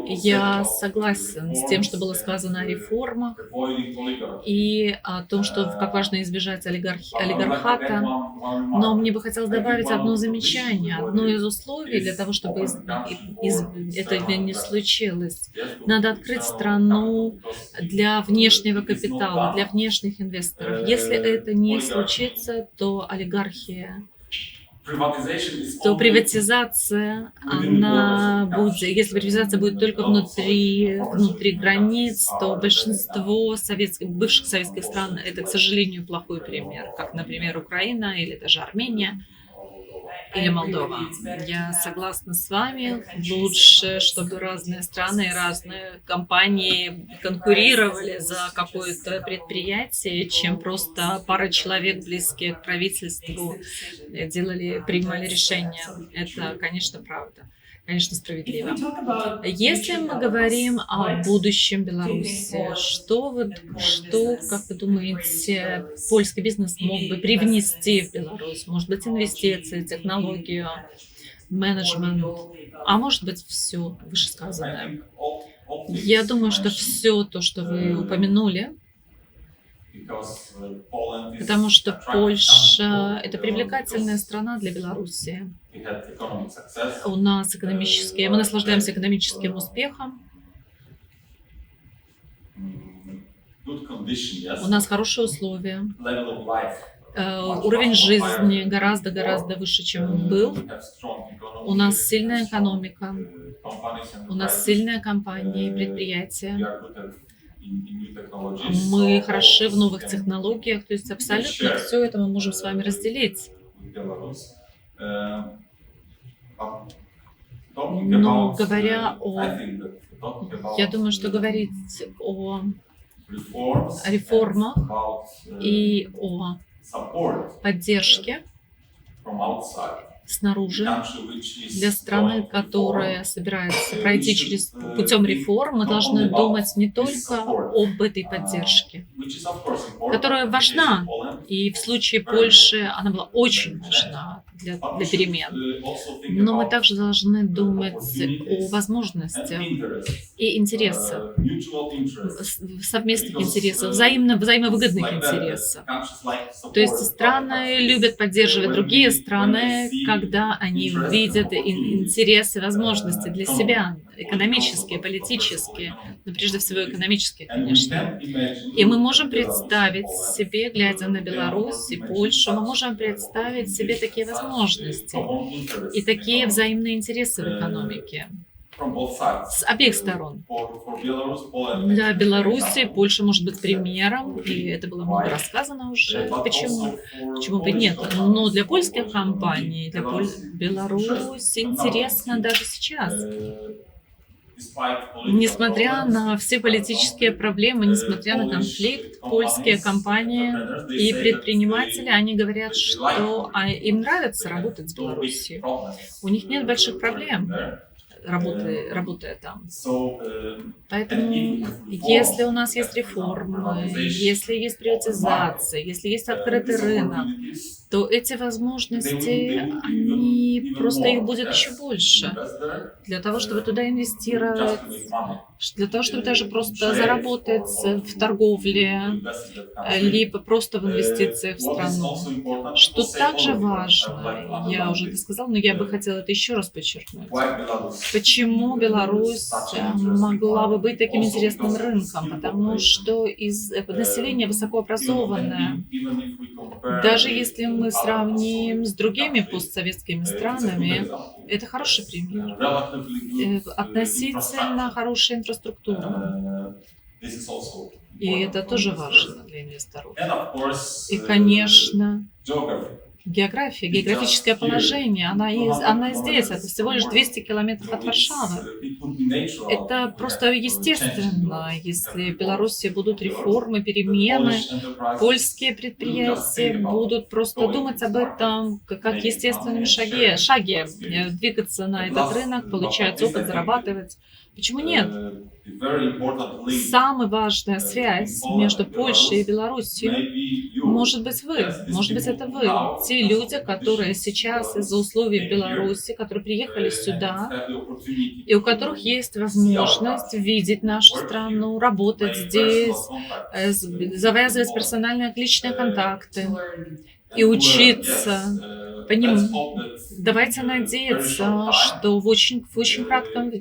Я согласен с тем, что было сказано о реформах и о том, что как важно избежать олигархата. Но мне бы хотелось добавить одно замечание. Одно из условий для того, чтобы этого не случилось. Надо открыть страну для внешнего капитала, для внешних инвесторов. Если это не случится, то олигархия, то приватизация, она будет, если приватизация будет только внутри границ, то большинство бывших советских стран это, к сожалению, плохой пример, как, например, Украина или даже Армения или Молдова. Я согласна с вами. Лучше, чтобы разные страны и разные компании конкурировали за какое-то предприятие, чем просто пара человек, близкие к правительству, принимали решения. Это, конечно, правда. Конечно, справедливо. Если мы говорим о будущем Беларуси, что, как вы думаете, польский бизнес мог бы привнести в Беларусь? Может быть, инвестиции, технологию, менеджмент, а может быть, все вышесказанное. Я думаю, что все то, что вы упомянули, потому что Польша – это привлекательная страна для Беларуси. У нас мы наслаждаемся экономическим успехом. У нас хорошие условия. Уровень жизни гораздо выше, чем был. У нас сильная экономика. У нас сильные компании, предприятия. Мы хороши в новых технологиях, то есть абсолютно все это мы можем с вами разделить. Но я думаю, что говорить о реформах и о поддержке снаружи для страны, которая собирается пройти путем реформ, мы должны думать не только об этой поддержке, которая важна, и в случае Польши она была очень важна для перемен. Но мы также должны думать о возможностях и интересах, совместных интересах, взаимовыгодных интересах. То есть страны любят поддерживать другие страны, когда они видят интересы, возможности для себя, экономические, политические, но прежде всего экономические, конечно. И мы можем представить себе, глядя на Беларусь и Польшу, мы можем представить себе такие возможности и такие взаимные интересы в экономике с обеих сторон. Для Беларуси Польша может быть примером, и это было много рассказано уже. Почему бы нет? Но для польских компаний, для Беларусь интересно даже сейчас. Несмотря на все политические проблемы, несмотря на конфликт, польские компании и предприниматели, они говорят, что им нравится работать с Беларусью. У них нет больших проблем, работая там. Поэтому, если у нас есть реформы, если есть приватизация, если есть открытый рынок, то эти возможности, просто их будет еще больше. Для того, чтобы туда инвестировать, для того, чтобы даже просто заработать в торговле, либо просто в инвестициях в страну. Что также важно, я уже это сказала, но я бы хотела это еще раз подчеркнуть. Почему Беларусь могла бы быть таким интересным рынком? Потому что население высокообразованное. Даже если мы сравним с другими постсоветскими странами, это хороший пример. Относительно хорошая инфраструктура. И это тоже важно для инвесторов. И, конечно, географическое положение, она здесь, это всего лишь 200 километров от Варшавы. Это просто естественно, если в Беларуси будут реформы, перемены, польские предприятия будут просто думать об этом как естественном шаге, двигаться на этот рынок, получать опыт, зарабатывать. Почему нет? самая важная связь между Польшей и Белоруссией может быть вы, может быть это вы, те люди, которые сейчас из-за условий в Беларуси, которые приехали сюда, и у которых есть возможность видеть нашу страну, работать здесь, завязывать персональные личные контакты и учиться. Давайте надеяться, что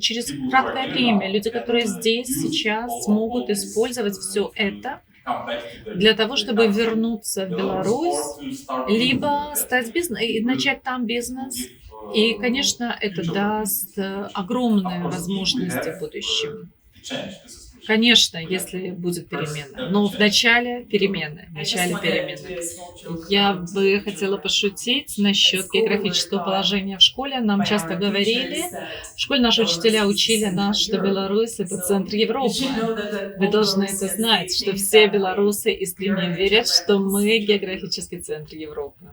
через краткое время люди, которые здесь сейчас, смогут использовать все это для того, чтобы вернуться в Беларусь, либо и начать там бизнес. И, конечно, это даст огромные возможности в будущем. Конечно, если будет перемена. Но в начале перемены. Я бы хотела пошутить насчет географического положения в школе. Нам часто говорили, в школе наши учителя учили нас, что Беларусь — это центр Европы. Вы должны это знать, что все белорусы искренне верят, что мы географический центр Европы.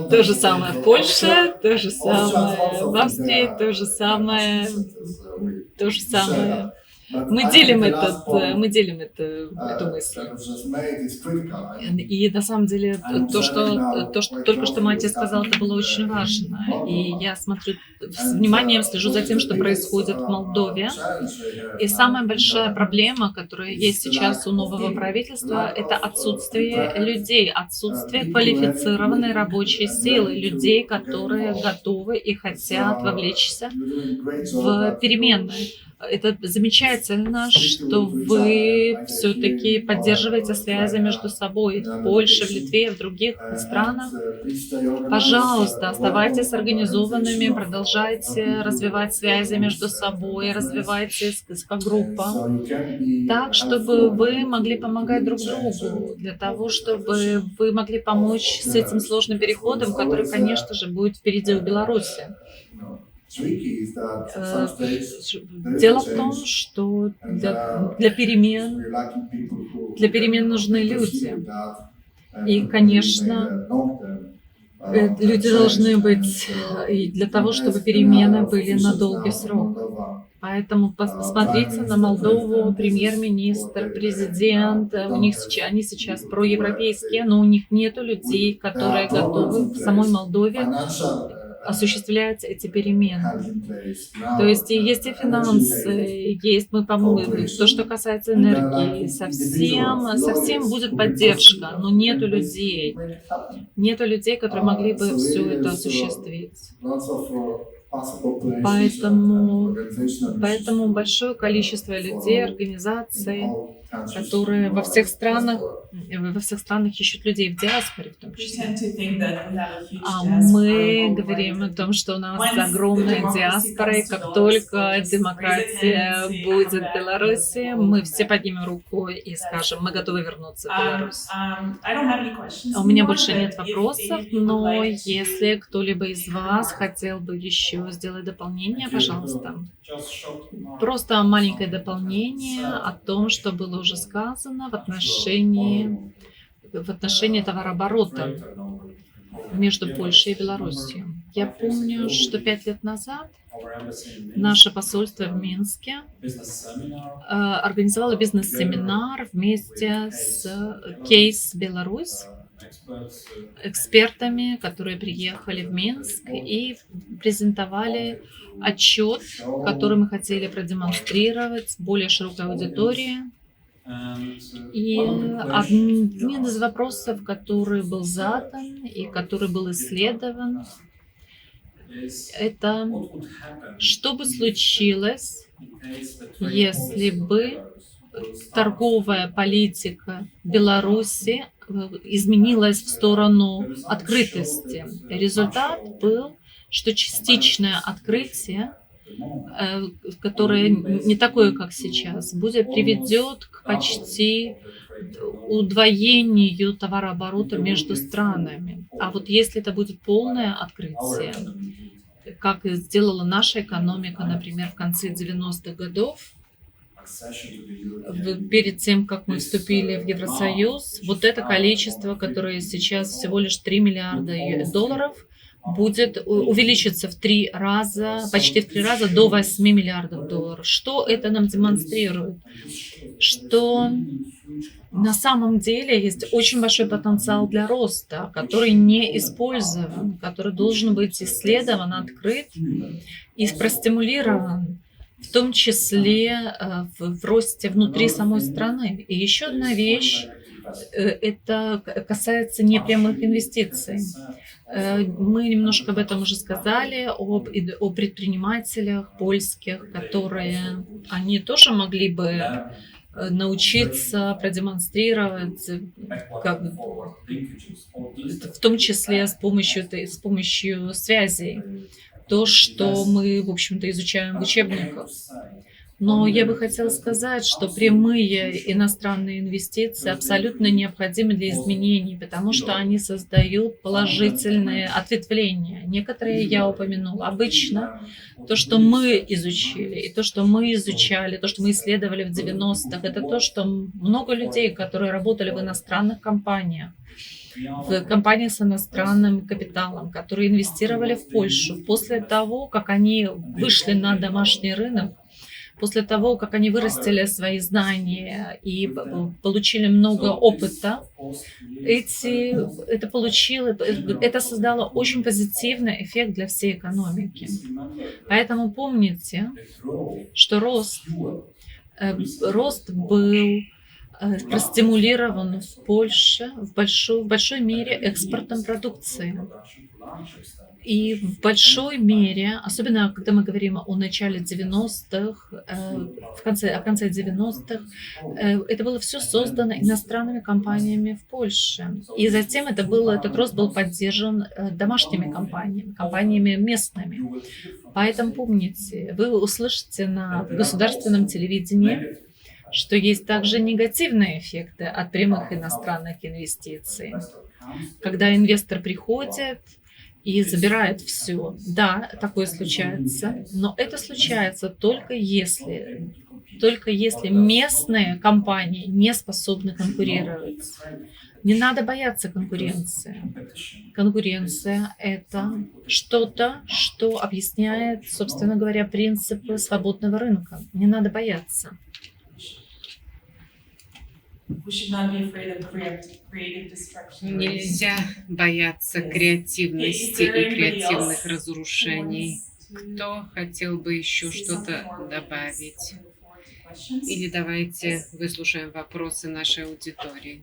То же самое в Польше, то же самое в Австрии, то же самое. Мы делим эту мысль. И на самом деле то, что только что Матя сказал, это было очень важно. И я с вниманием слежу за тем, что происходит в Молдове. И самая большая проблема, которая есть сейчас у нового правительства, это отсутствие людей, отсутствие квалифицированной рабочей силы, людей, которые готовы и хотят вовлечься в перемены. Это замечательно, что вы все-таки поддерживаете связи между собой в Польше, в Литве, в других странах. Пожалуйста, оставайтесь организованными, продолжайте развивать связи между собой, развивайтесь как группа, так, чтобы вы могли помогать друг другу, для того, чтобы вы могли помочь с этим сложным переходом, который, конечно же, будет впереди у Беларуси. Дело в том, что для перемен нужны люди. И, конечно, люди должны быть и для того, чтобы перемены были на долгий срок. Поэтому посмотрите на Молдову, премьер-министр, президент. Они сейчас проевропейские, но у них нету людей, которые готовы в самой Молдове осуществлять эти перемены. То есть есть и финансы, есть то, что касается энергии, совсем будет поддержка, но нету людей, которые могли бы все это осуществить. Поэтому большое количество людей, организаций, которые во всех странах ищут людей в диаспоре в том числе. А мы говорим о том, что у нас огромная диаспора, и как только демократия будет в Беларуси, мы все поднимем руку и скажем, мы готовы вернуться в Беларусь. У меня больше нет вопросов, но если кто-либо из вас хотел бы еще сделать дополнение, пожалуйста. Просто маленькое дополнение о том, что было уже сказано в отношении товарооборота между Польшей и Белоруссией. Я помню, что 5 лет назад наше посольство в Минске организовало бизнес-семинар вместе с Кейс Беларусь, экспертами, которые приехали в Минск и презентовали отчет, который мы хотели продемонстрировать более широкой аудитории. И один из вопросов, который был задан и который был исследован, это что бы случилось, если бы торговая политика Беларуси изменилась в сторону открытости. Результат был, что частичное открытие, которое не такое, как сейчас, приведет к почти удвоению товарооборота между странами. А вот если это будет полное открытие, как сделала наша экономика, например, в конце 90-х годов, перед тем, как мы вступили в Евросоюз, вот это количество, которое сейчас всего лишь $3 миллиарда, увеличится в 3 раза, почти в 3 раза до 8 миллиардов долларов. Что это нам демонстрирует? Что на самом деле есть очень большой потенциал для роста, который не использован, который должен быть исследован, открыт и простимулирован, в том числе в росте внутри самой страны. И еще одна вещь, это касается непрямых инвестиций. Мы немножко об этом уже сказали, о предпринимателях польских, которые, они тоже могли бы научиться продемонстрировать, в том числе с помощью связей, то, что мы, в общем-то, изучаем в учебниках. Но я бы хотела сказать, что прямые иностранные инвестиции абсолютно необходимы для изменений, потому что они создают положительные ответвления. Некоторые я упомянула. Обычно то, что мы изучили, и то, что мы изучали, то, что мы исследовали в 90-х, это то, что много людей, которые работали в иностранных компаниях, в компаниях с иностранным капиталом, которые инвестировали в Польшу, после того, как они вышли на домашний рынок, после того, как они вырастили свои знания и получили много опыта, это создало очень позитивный эффект для всей экономики. Поэтому помните, что рост был простимулирован в Польше в большой мере экспортом продукции. И в большой мере, особенно когда мы говорим о начале 90-х, о конце 90-х, это было все создано иностранными компаниями в Польше. И затем этот рост был поддержан домашними компаниями местными. Поэтому помните, вы услышите на государственном телевидении, что есть также негативные эффекты от прямых иностранных инвестиций. Когда инвестор приходит и забирает все. Да, такое случается, но это случается только если местные компании не способны конкурировать. Не надо бояться конкуренции. Конкуренция – это что-то, что объясняет, собственно говоря, принципы свободного рынка. Не надо бояться. Нельзя бояться креативности и креативных разрушений. Кто хотел бы еще что-то добавить? Или давайте выслушаем вопросы нашей аудитории.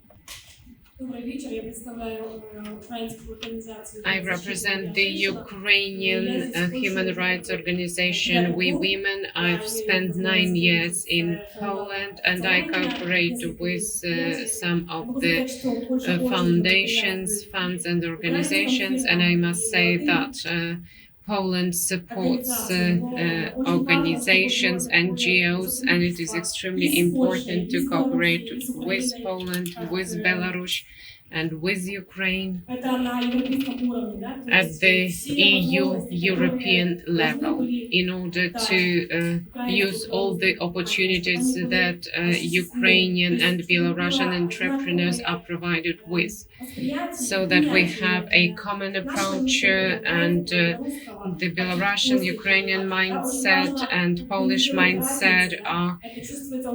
I represent the Ukrainian human rights organization We Women. I've spent 9 years in Poland and I cooperate with some of the foundations, funds and organizations, and I must say that Poland supports organizations, NGOs, and it is extremely important to cooperate with Poland, with Belarus, and with Ukraine at the European level in order to use all the opportunities that Ukrainian and Belarusian entrepreneurs are provided with, so that we have a common approach and the Belarusian, Ukrainian mindset and Polish mindset are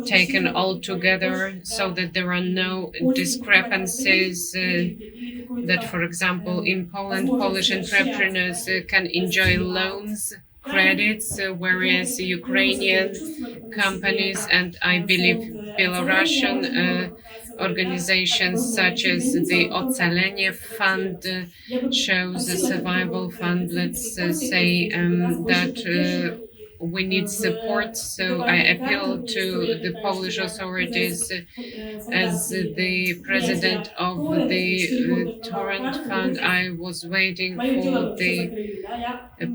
taken all together so that there are no discrepancies. That, for example, in Poland, Polish entrepreneurs can enjoy loans, credits, whereas Ukrainian companies and I believe Belarusian organizations such as the Ocalenie Fund shows a survival fund, let's say that we need support, so I appeal to the Polish authorities as the president of the Torrent Fund. I was waiting for the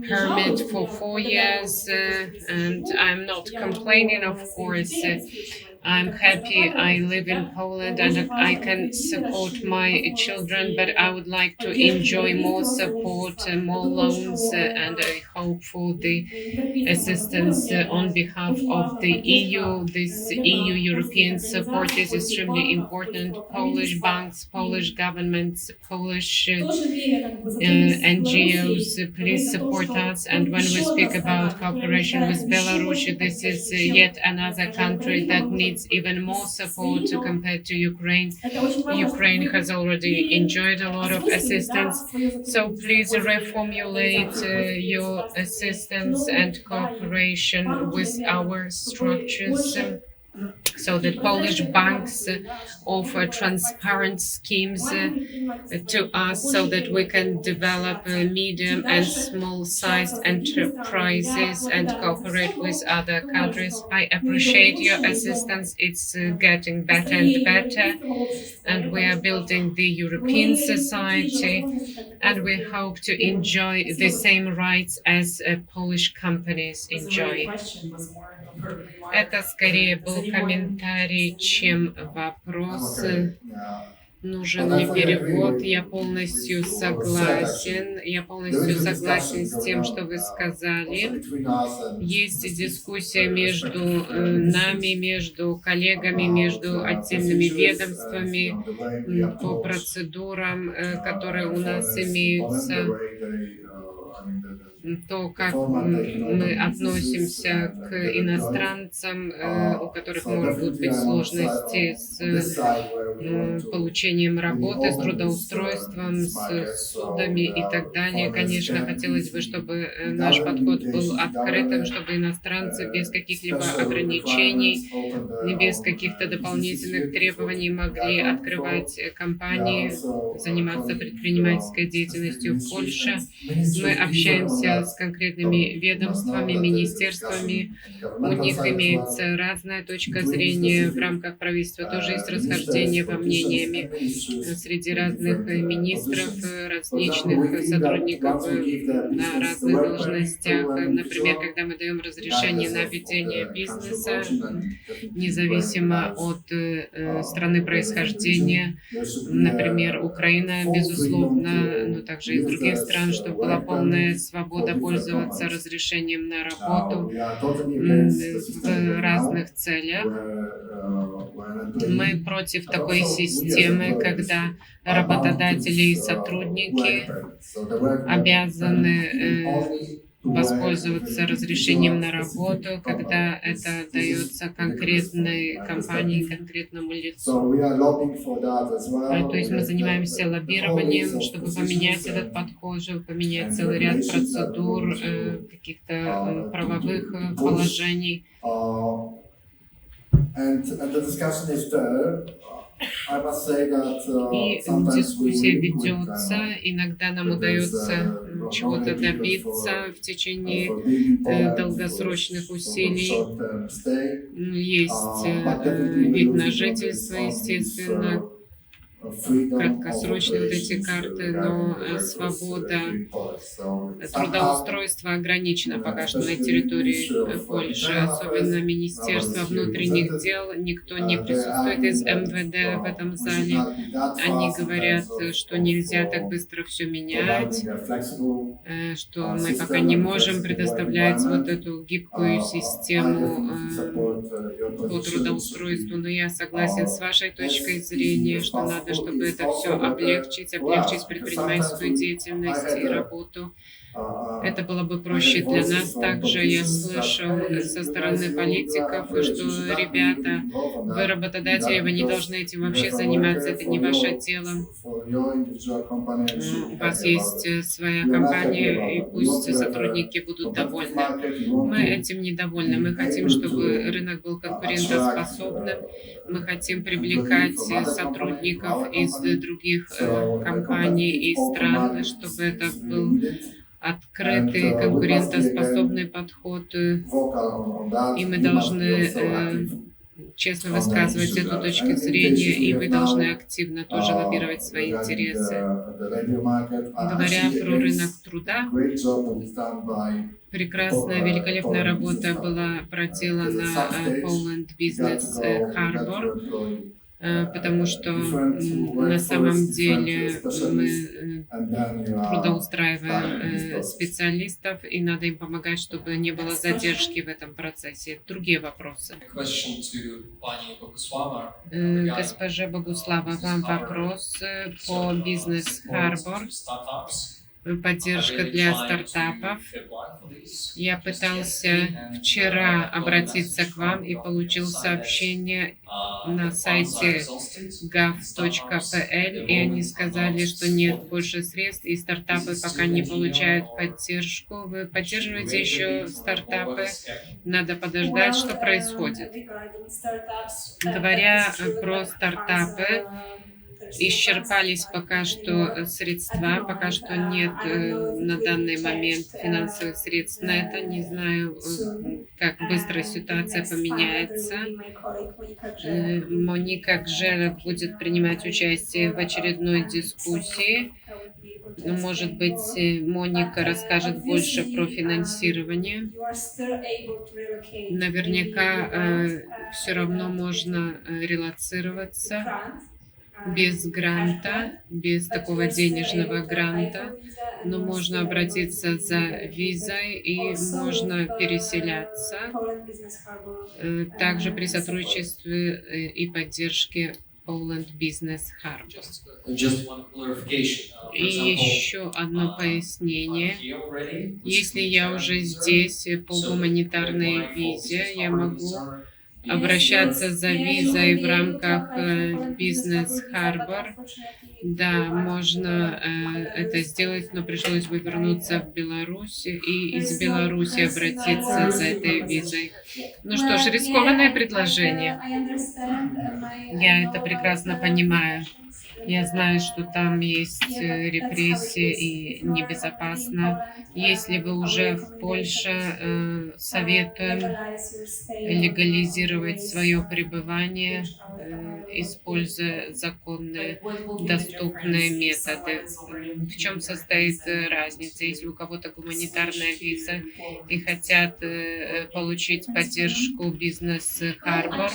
permit for 4 years and I'm not complaining, of course. I'm happy I live in Poland and I can support my children, but I would like to enjoy more support, more loans, and I hope for the assistance on behalf of the EU. This EU European support is extremely important. Polish banks, Polish governments, Polish NGOs, please support us. And when we speak about cooperation with Belarus, this is yet another country that needs even more support compared to Ukraine. Ukraine has already enjoyed a lot of assistance, so please reformulate your assistance and cooperation with our structures, so that Polish banks offer transparent schemes to us, so that we can develop medium and small-sized enterprises and cooperate with other countries. I appreciate your assistance. It's getting better and better, and we are building the European society, and we hope to enjoy the same rights as Polish companies enjoy. Это скорее был комментарий, чем вопрос. Нужен ли перевод? Я полностью согласен. Я полностью согласен с тем, что вы сказали. Есть дискуссия между нами, между коллегами, между отдельными ведомствами по процедурам, которые у нас имеются. То, как мы относимся к иностранцам, у которых могут быть сложности с получением работы, с трудоустройством, с судами и так далее. Конечно, хотелось бы, чтобы наш подход был открытым, чтобы иностранцы без каких-либо ограничений, без каких-то дополнительных требований могли открывать компании, заниматься предпринимательской деятельностью в Польше. Мы общаемся с конкретными ведомствами, министерствами. У них имеется разная точка зрения. В рамках правительства тоже есть расхождение во мнениями среди разных министров, различных сотрудников на разных должностях. Например, когда мы даем разрешение на ведение бизнеса, независимо от страны происхождения, например, Украина, безусловно, но также и из других стран, чтобы была полная свобода пользоваться разрешением на работу в разных целях. Мы против такой системы, когда работодатели и сотрудники обязаны воспользоваться разрешением на работу, когда это дается конкретной компании, конкретному лицу. То есть мы занимаемся лоббированием, чтобы поменять этот подход, чтобы поменять целый ряд процедур, каких-то правовых положений. И дискуссия ведется, иногда нам удается чего-то добиться в течение долгосрочных усилий. Есть вид на жительство, естественно, краткосрочные вот эти карты, но свобода трудоустройства ограничена пока что на территории Польши, особенно Министерство внутренних дел. Никто не присутствует из МВД в этом зале. Они говорят, что нельзя так быстро все менять, что мы пока не можем предоставлять вот эту гибкую систему по трудоустройству. Но я согласен с вашей точкой зрения, что надо, чтобы это все облегчить предпринимательскую деятельность и работу. Это было бы проще для нас. Также я слышал со стороны политиков, что ребята, вы работодатели, вы не должны этим вообще заниматься, это не ваше дело. У вас есть своя компания, и пусть сотрудники будут довольны. Мы этим недовольны. Мы хотим, чтобы рынок был конкурентоспособным. Мы хотим привлекать сотрудников из других компаний и стран, чтобы это был открытый, конкурентоспособный подход, и мы должны честно высказывать эту точку зрения, и вы должны активно тоже лоббировать свои интересы. Говоря про рынок труда, прекрасная, великолепная работа была проделана Poland Business Harbor, потому что на самом деле мы трудоустраиваем специалистов, и надо им помогать, чтобы не было задержки в этом процессе. Другие вопросы. Госпожа Богуслава, вам вопрос по Business Harbor. Поддержка для стартапов. Я пытался вчера обратиться к вам и получил сообщение на сайте gov.pl, и они сказали, что нет больше средств, и стартапы пока не получают поддержку. Вы поддерживаете еще стартапы? Надо подождать, что происходит. Говоря про стартапы, исчерпались пока что средства, пока что нет на данный момент финансовых средств на это. Не знаю, как быстро ситуация поменяется. Моника Гжелек будет принимать участие в очередной дискуссии. Может быть, Моника расскажет больше про финансирование. Наверняка все равно можно релоцироваться без гранта, без такого денежного гранта, но можно обратиться за визой и можно переселяться, также при сотрудничестве и поддержке Poland Business Harbor. И еще одно пояснение. Если я уже здесь по гуманитарной визе, я могу обращаться за визой в рамках Business Harbor. Да, можно это сделать, но пришлось бы вернуться в Беларусь и из Беларуси обратиться за этой визой. Ну что ж, рискованное предложение. Я это прекрасно понимаю. Я знаю, что там есть репрессии и небезопасно. Если вы уже в Польше, советуем легализировать свое пребывание, используя законные, доступные методы. В чем состоит разница? Если у кого-то гуманитарная виза и хотят получить поддержку Business Harbor,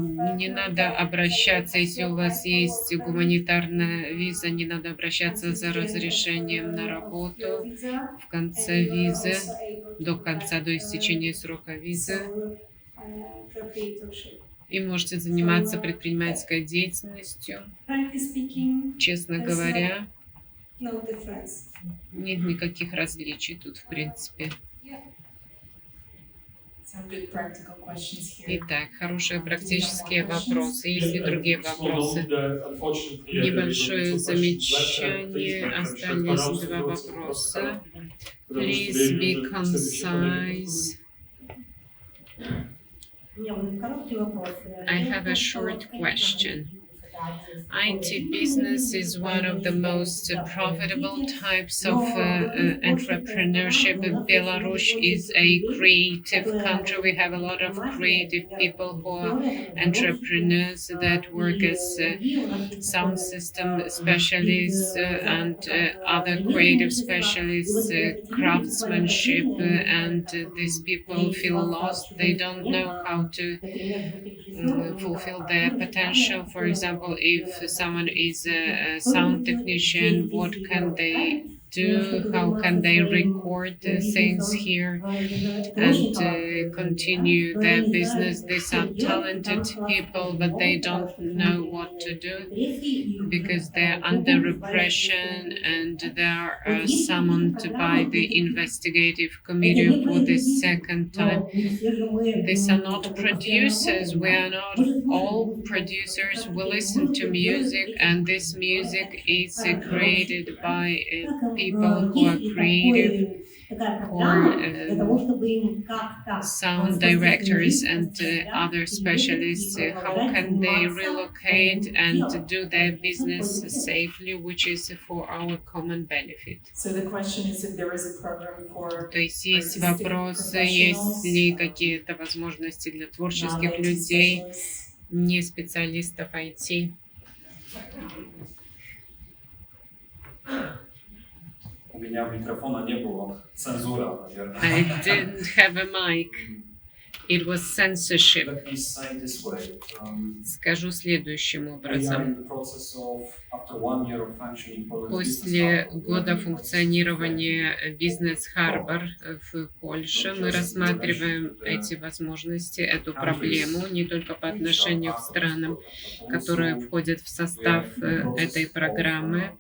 не надо обращаться, если у вас есть гуманитарная виза, не надо обращаться за разрешением на работу в конце визы, до истечения срока визы. И можете заниматься предпринимательской деятельностью. Честно говоря, нет никаких различий тут, в принципе. Итак, хорошие практические вопросы. Есть ли другие вопросы? Небольшое замечание. Остались два вопроса. Please be concise. I have a short question. IT business is one of the most profitable types of entrepreneurship. Belarus is a creative country. We have a lot of creative people who are entrepreneurs that work as sound system specialists and other creative specialists, craftsmanship, and these people feel lost. They don't know how to fulfill their potential. For example, if someone is a sound technician, what can they do? How can they record things here and continue their business? These are talented people, but they don't know what to do because they're under repression and they are summoned by the investigative committee for the second time. These are not producers. We are not all producers. We listen to music, and this music is created by people people who are creative, or sound directors and other specialists, how can they relocate and do their business safely, which is for our common benefit. So the question is if there is a program for То есть вопрос, есть ли какие-то возможности для творческих людей, не специалистов IT. У меня микрофона не было. Цензура, наверное. I didn't have a mic. It was censorship. Let me say this way. Скажу следующим We are образом. in the process of, after 1 year of functioning Polish После business hub, года функционирования Business Harbor в Польше мы рассматриваем эти возможности, эту проблему не только по отношению к странам, которые входят в состав этой программы.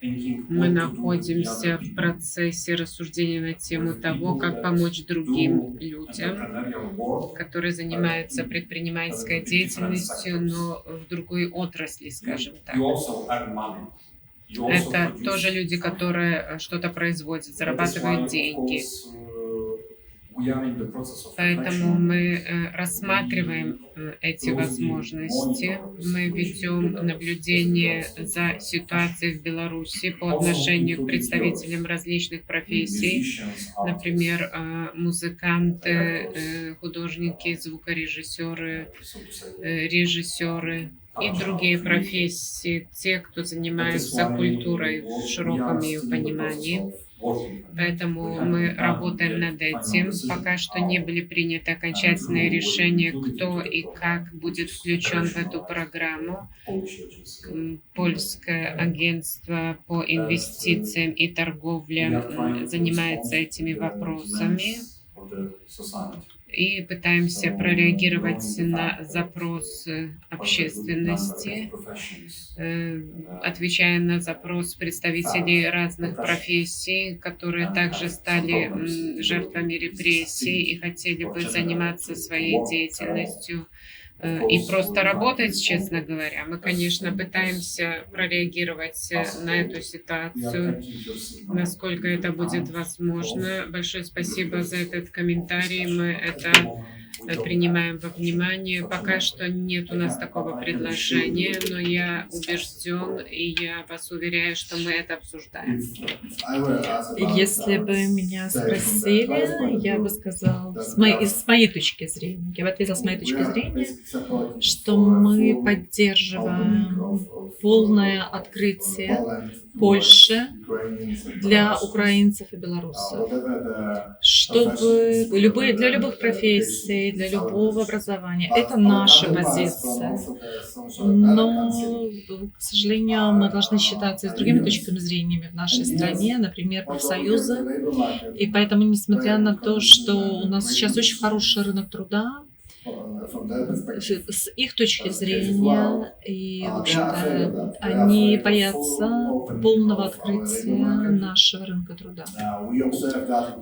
Мы находимся в процессе рассуждения на тему того, как помочь другим людям, которые занимаются предпринимательской деятельностью, но в другой отрасли, скажем так. Это тоже люди, которые что-то производят, зарабатывают деньги. Поэтому мы рассматриваем эти возможности. Мы ведем наблюдение за ситуацией в Беларуси по отношению к представителям различных профессий, например, музыканты, художники, звукорежиссеры, режиссеры и другие профессии, те, кто занимается культурой в широком ее понимании. Поэтому мы работаем над этим. Пока что не были приняты окончательные решения, кто и как будет включен в эту программу. Польское агентство по инвестициям и торговле занимается этими вопросами. И пытаемся прореагировать на запрос общественности, отвечая на запрос представителей разных профессий, которые также стали жертвами репрессий и хотели бы заниматься своей деятельностью и просто работать, честно говоря. Мы, конечно, пытаемся прореагировать на эту ситуацию, насколько это будет возможно. Большое спасибо за этот комментарий. Мы это принимаем во внимание. Пока что нет у нас такого предложения, но я убежден, и я вас уверяю, что мы это обсуждаем. Если бы меня спросили, я бы сказала, с моей точки зрения, я бы ответила с моей точки зрения, что мы поддерживаем полное открытие Польши для украинцев и белорусов, чтобы для любых профессий, для любого образования. Это наша позиция. Но, к сожалению, мы должны считаться и с другими точками зрения в нашей стране, например, профсоюзы. И поэтому, несмотря на то, что у нас сейчас очень хороший рынок труда, с их точки зрения, и, в общем-то, они боятся полного открытия нашего рынка труда.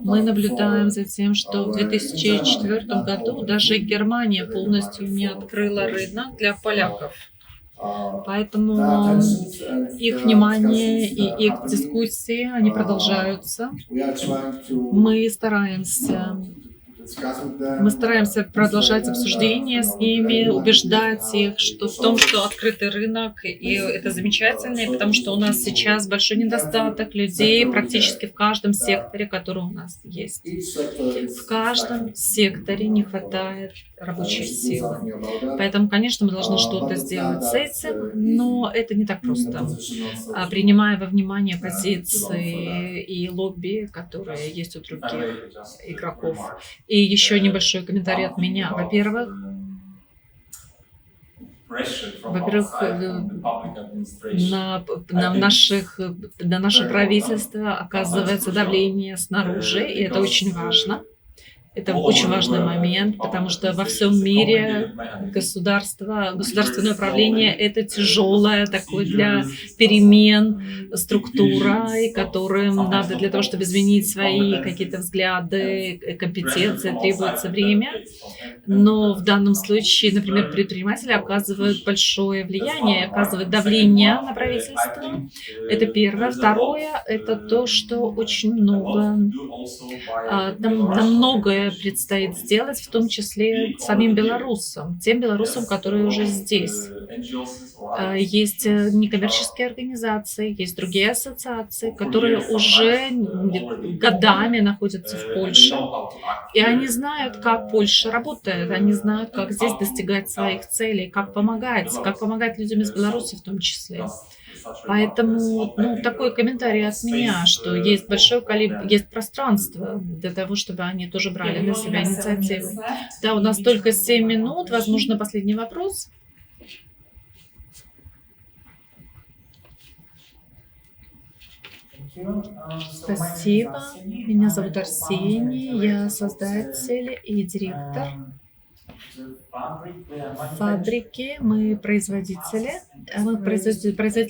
Мы наблюдаем за тем, что в 2004 году даже Германия полностью не открыла рынок для поляков. Поэтому их внимание и их дискуссии, они продолжаются. Мы стараемся продолжать обсуждение с ними, убеждать их в том, что открытый рынок, и это замечательно, потому что у нас сейчас большой недостаток людей практически в каждом секторе, который у нас есть. В каждом секторе не хватает рабочей силы. Поэтому, конечно, мы должны что-то сделать с этим, но это не так просто, принимая во внимание позиции и лобби, которые есть у других игроков. И еще небольшой комментарий от меня. Во-первых, на наше правительство оказывается давление снаружи, и это очень важно. Это очень важный момент, потому что во всем мире государственное управление – это тяжелое такое для перемен структура, и которым надо для того, чтобы изменить свои какие-то взгляды, компетенции, требуется время. Но в данном случае, например, предприниматели оказывают большое влияние, оказывают давление на правительство. Это первое. Второе – это то, что очень много, нам многое предстоит сделать, в том числе самим белорусам, тем белорусам, которые уже здесь. Есть некоммерческие организации, есть другие ассоциации, которые уже годами находятся в Польше. И они знают, как Польша работает, они знают, как здесь достигать своих целей, как помогать людям из Беларуси в том числе. Поэтому, такой комментарий от меня, что есть есть пространство для того, чтобы они тоже брали на себя инициативу. Да, у нас только 7 минут, возможно, последний вопрос. Спасибо. Меня зовут Арсений, я создатель и директор фабрики. Мы производители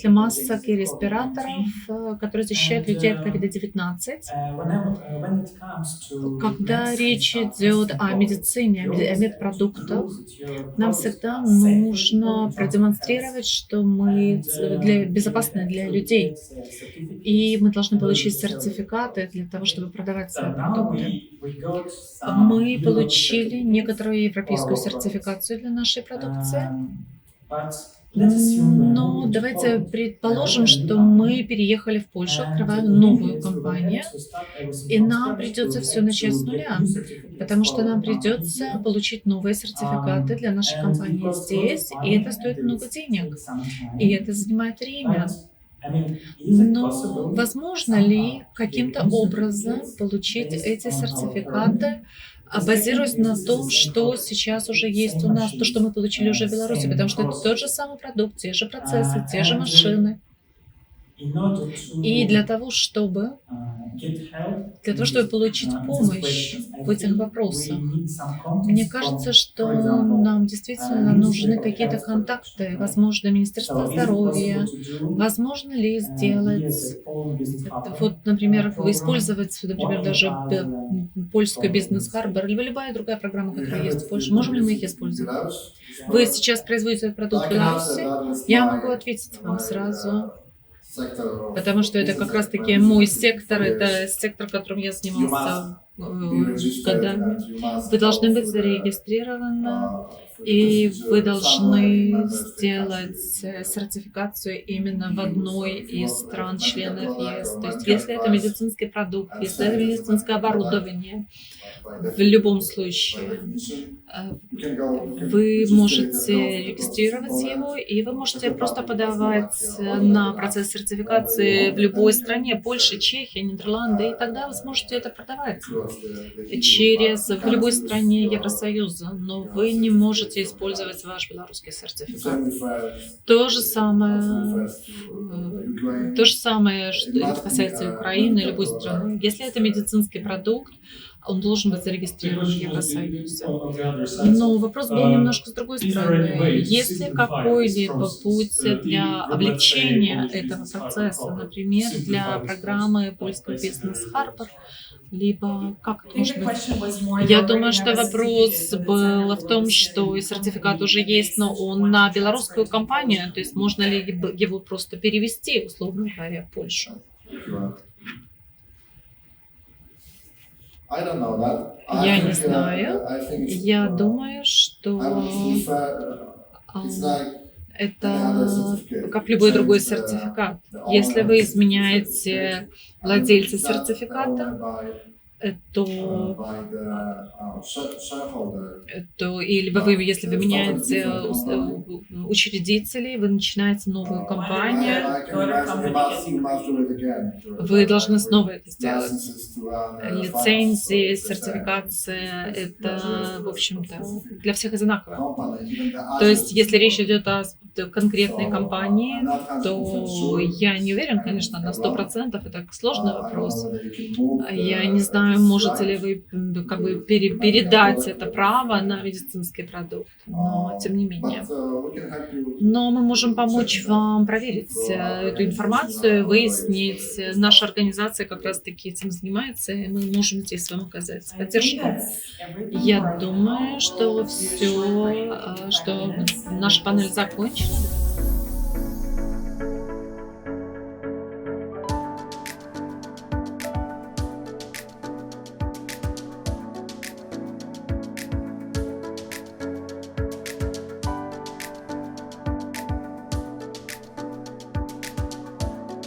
масок и респираторов, которые защищают людей от COVID-19. Когда речь идет о медицине, о медпродуктах, нам всегда нужно продемонстрировать, что мы безопасны для людей. И мы должны получить сертификаты для того, чтобы продавать свои продукты. Мы получили некоторую европейскую сертификацию для нашей продукции. Но давайте предположим, что мы переехали в Польшу, открываем новую компанию, и нам придется все начать с нуля, потому что нам придется получить новые сертификаты для нашей компании здесь, и это стоит много денег, и это занимает время. Но возможно ли каким-то образом получить эти сертификаты, базируясь на том, что сейчас уже есть у нас, то, что мы получили уже в Беларуси, потому что это тот же самый продукт, те же процессы, те же машины. И для того, чтобы получить помощь в этих вопросах, мне кажется, что нам действительно нужны какие-то контакты, возможно, Министерство здоровья, возможно ли сделать, например, использовать, даже польскую бизнес-харбор, либо любая другая программа, которая есть в Польше. Можем ли мы их использовать? Вы сейчас производите этот продукт в Беларуси? Я могу ответить вам сразу. Потому что это как раз-таки мой сектор, это сектор, которым я занимался годами. Вы должны быть зарегистрированы, и вы должны сделать сертификацию именно в одной из стран-членов ЕС. То есть, если это медицинский продукт, если это медицинское оборудование, в любом случае вы можете регистрировать его, и вы можете просто подавать на процесс сертификации в любой стране, Польша, Чехия, Нидерланды, и тогда вы сможете это продавать в любой стране Евросоюза, но вы не можете использовать ваш белорусский сертификат. То же самое, что это касается Украины, любой страны. Если это медицинский продукт, он должен быть зарегистрирован в Евросоюзе. Но вопрос был немножко с другой стороны. Есть ли какой-либо путь для облегчения этого процесса, например, для программы польского бизнес-харбор, либо как это может быть? Я думаю, что вопрос был в том, что сертификат уже есть, но он на белорусскую компанию, то есть можно ли его просто перевести, условно говоря, в Польшу? Я не знаю. Я думаю, что это как любой другой сертификат. Если вы изменяете владельца сертификата, если вы меняете учредителей, вы начинаете новую компанию, вы должны снова это сделать. Лицензии, сертификация, это, в общем-то, для всех одинаково. То есть, если речь идет о конкретной компании, то я не уверен, конечно, на 100%, это сложный вопрос. Я не знаю, знаю, можете ли вы как бы передать это право на медицинский продукт, но тем не менее. Но мы можем помочь вам проверить эту информацию, выяснить. Наша организация как раз-таки этим занимается, и мы можем здесь вам оказать поддержку. Я думаю, что все, что наша панель закончена.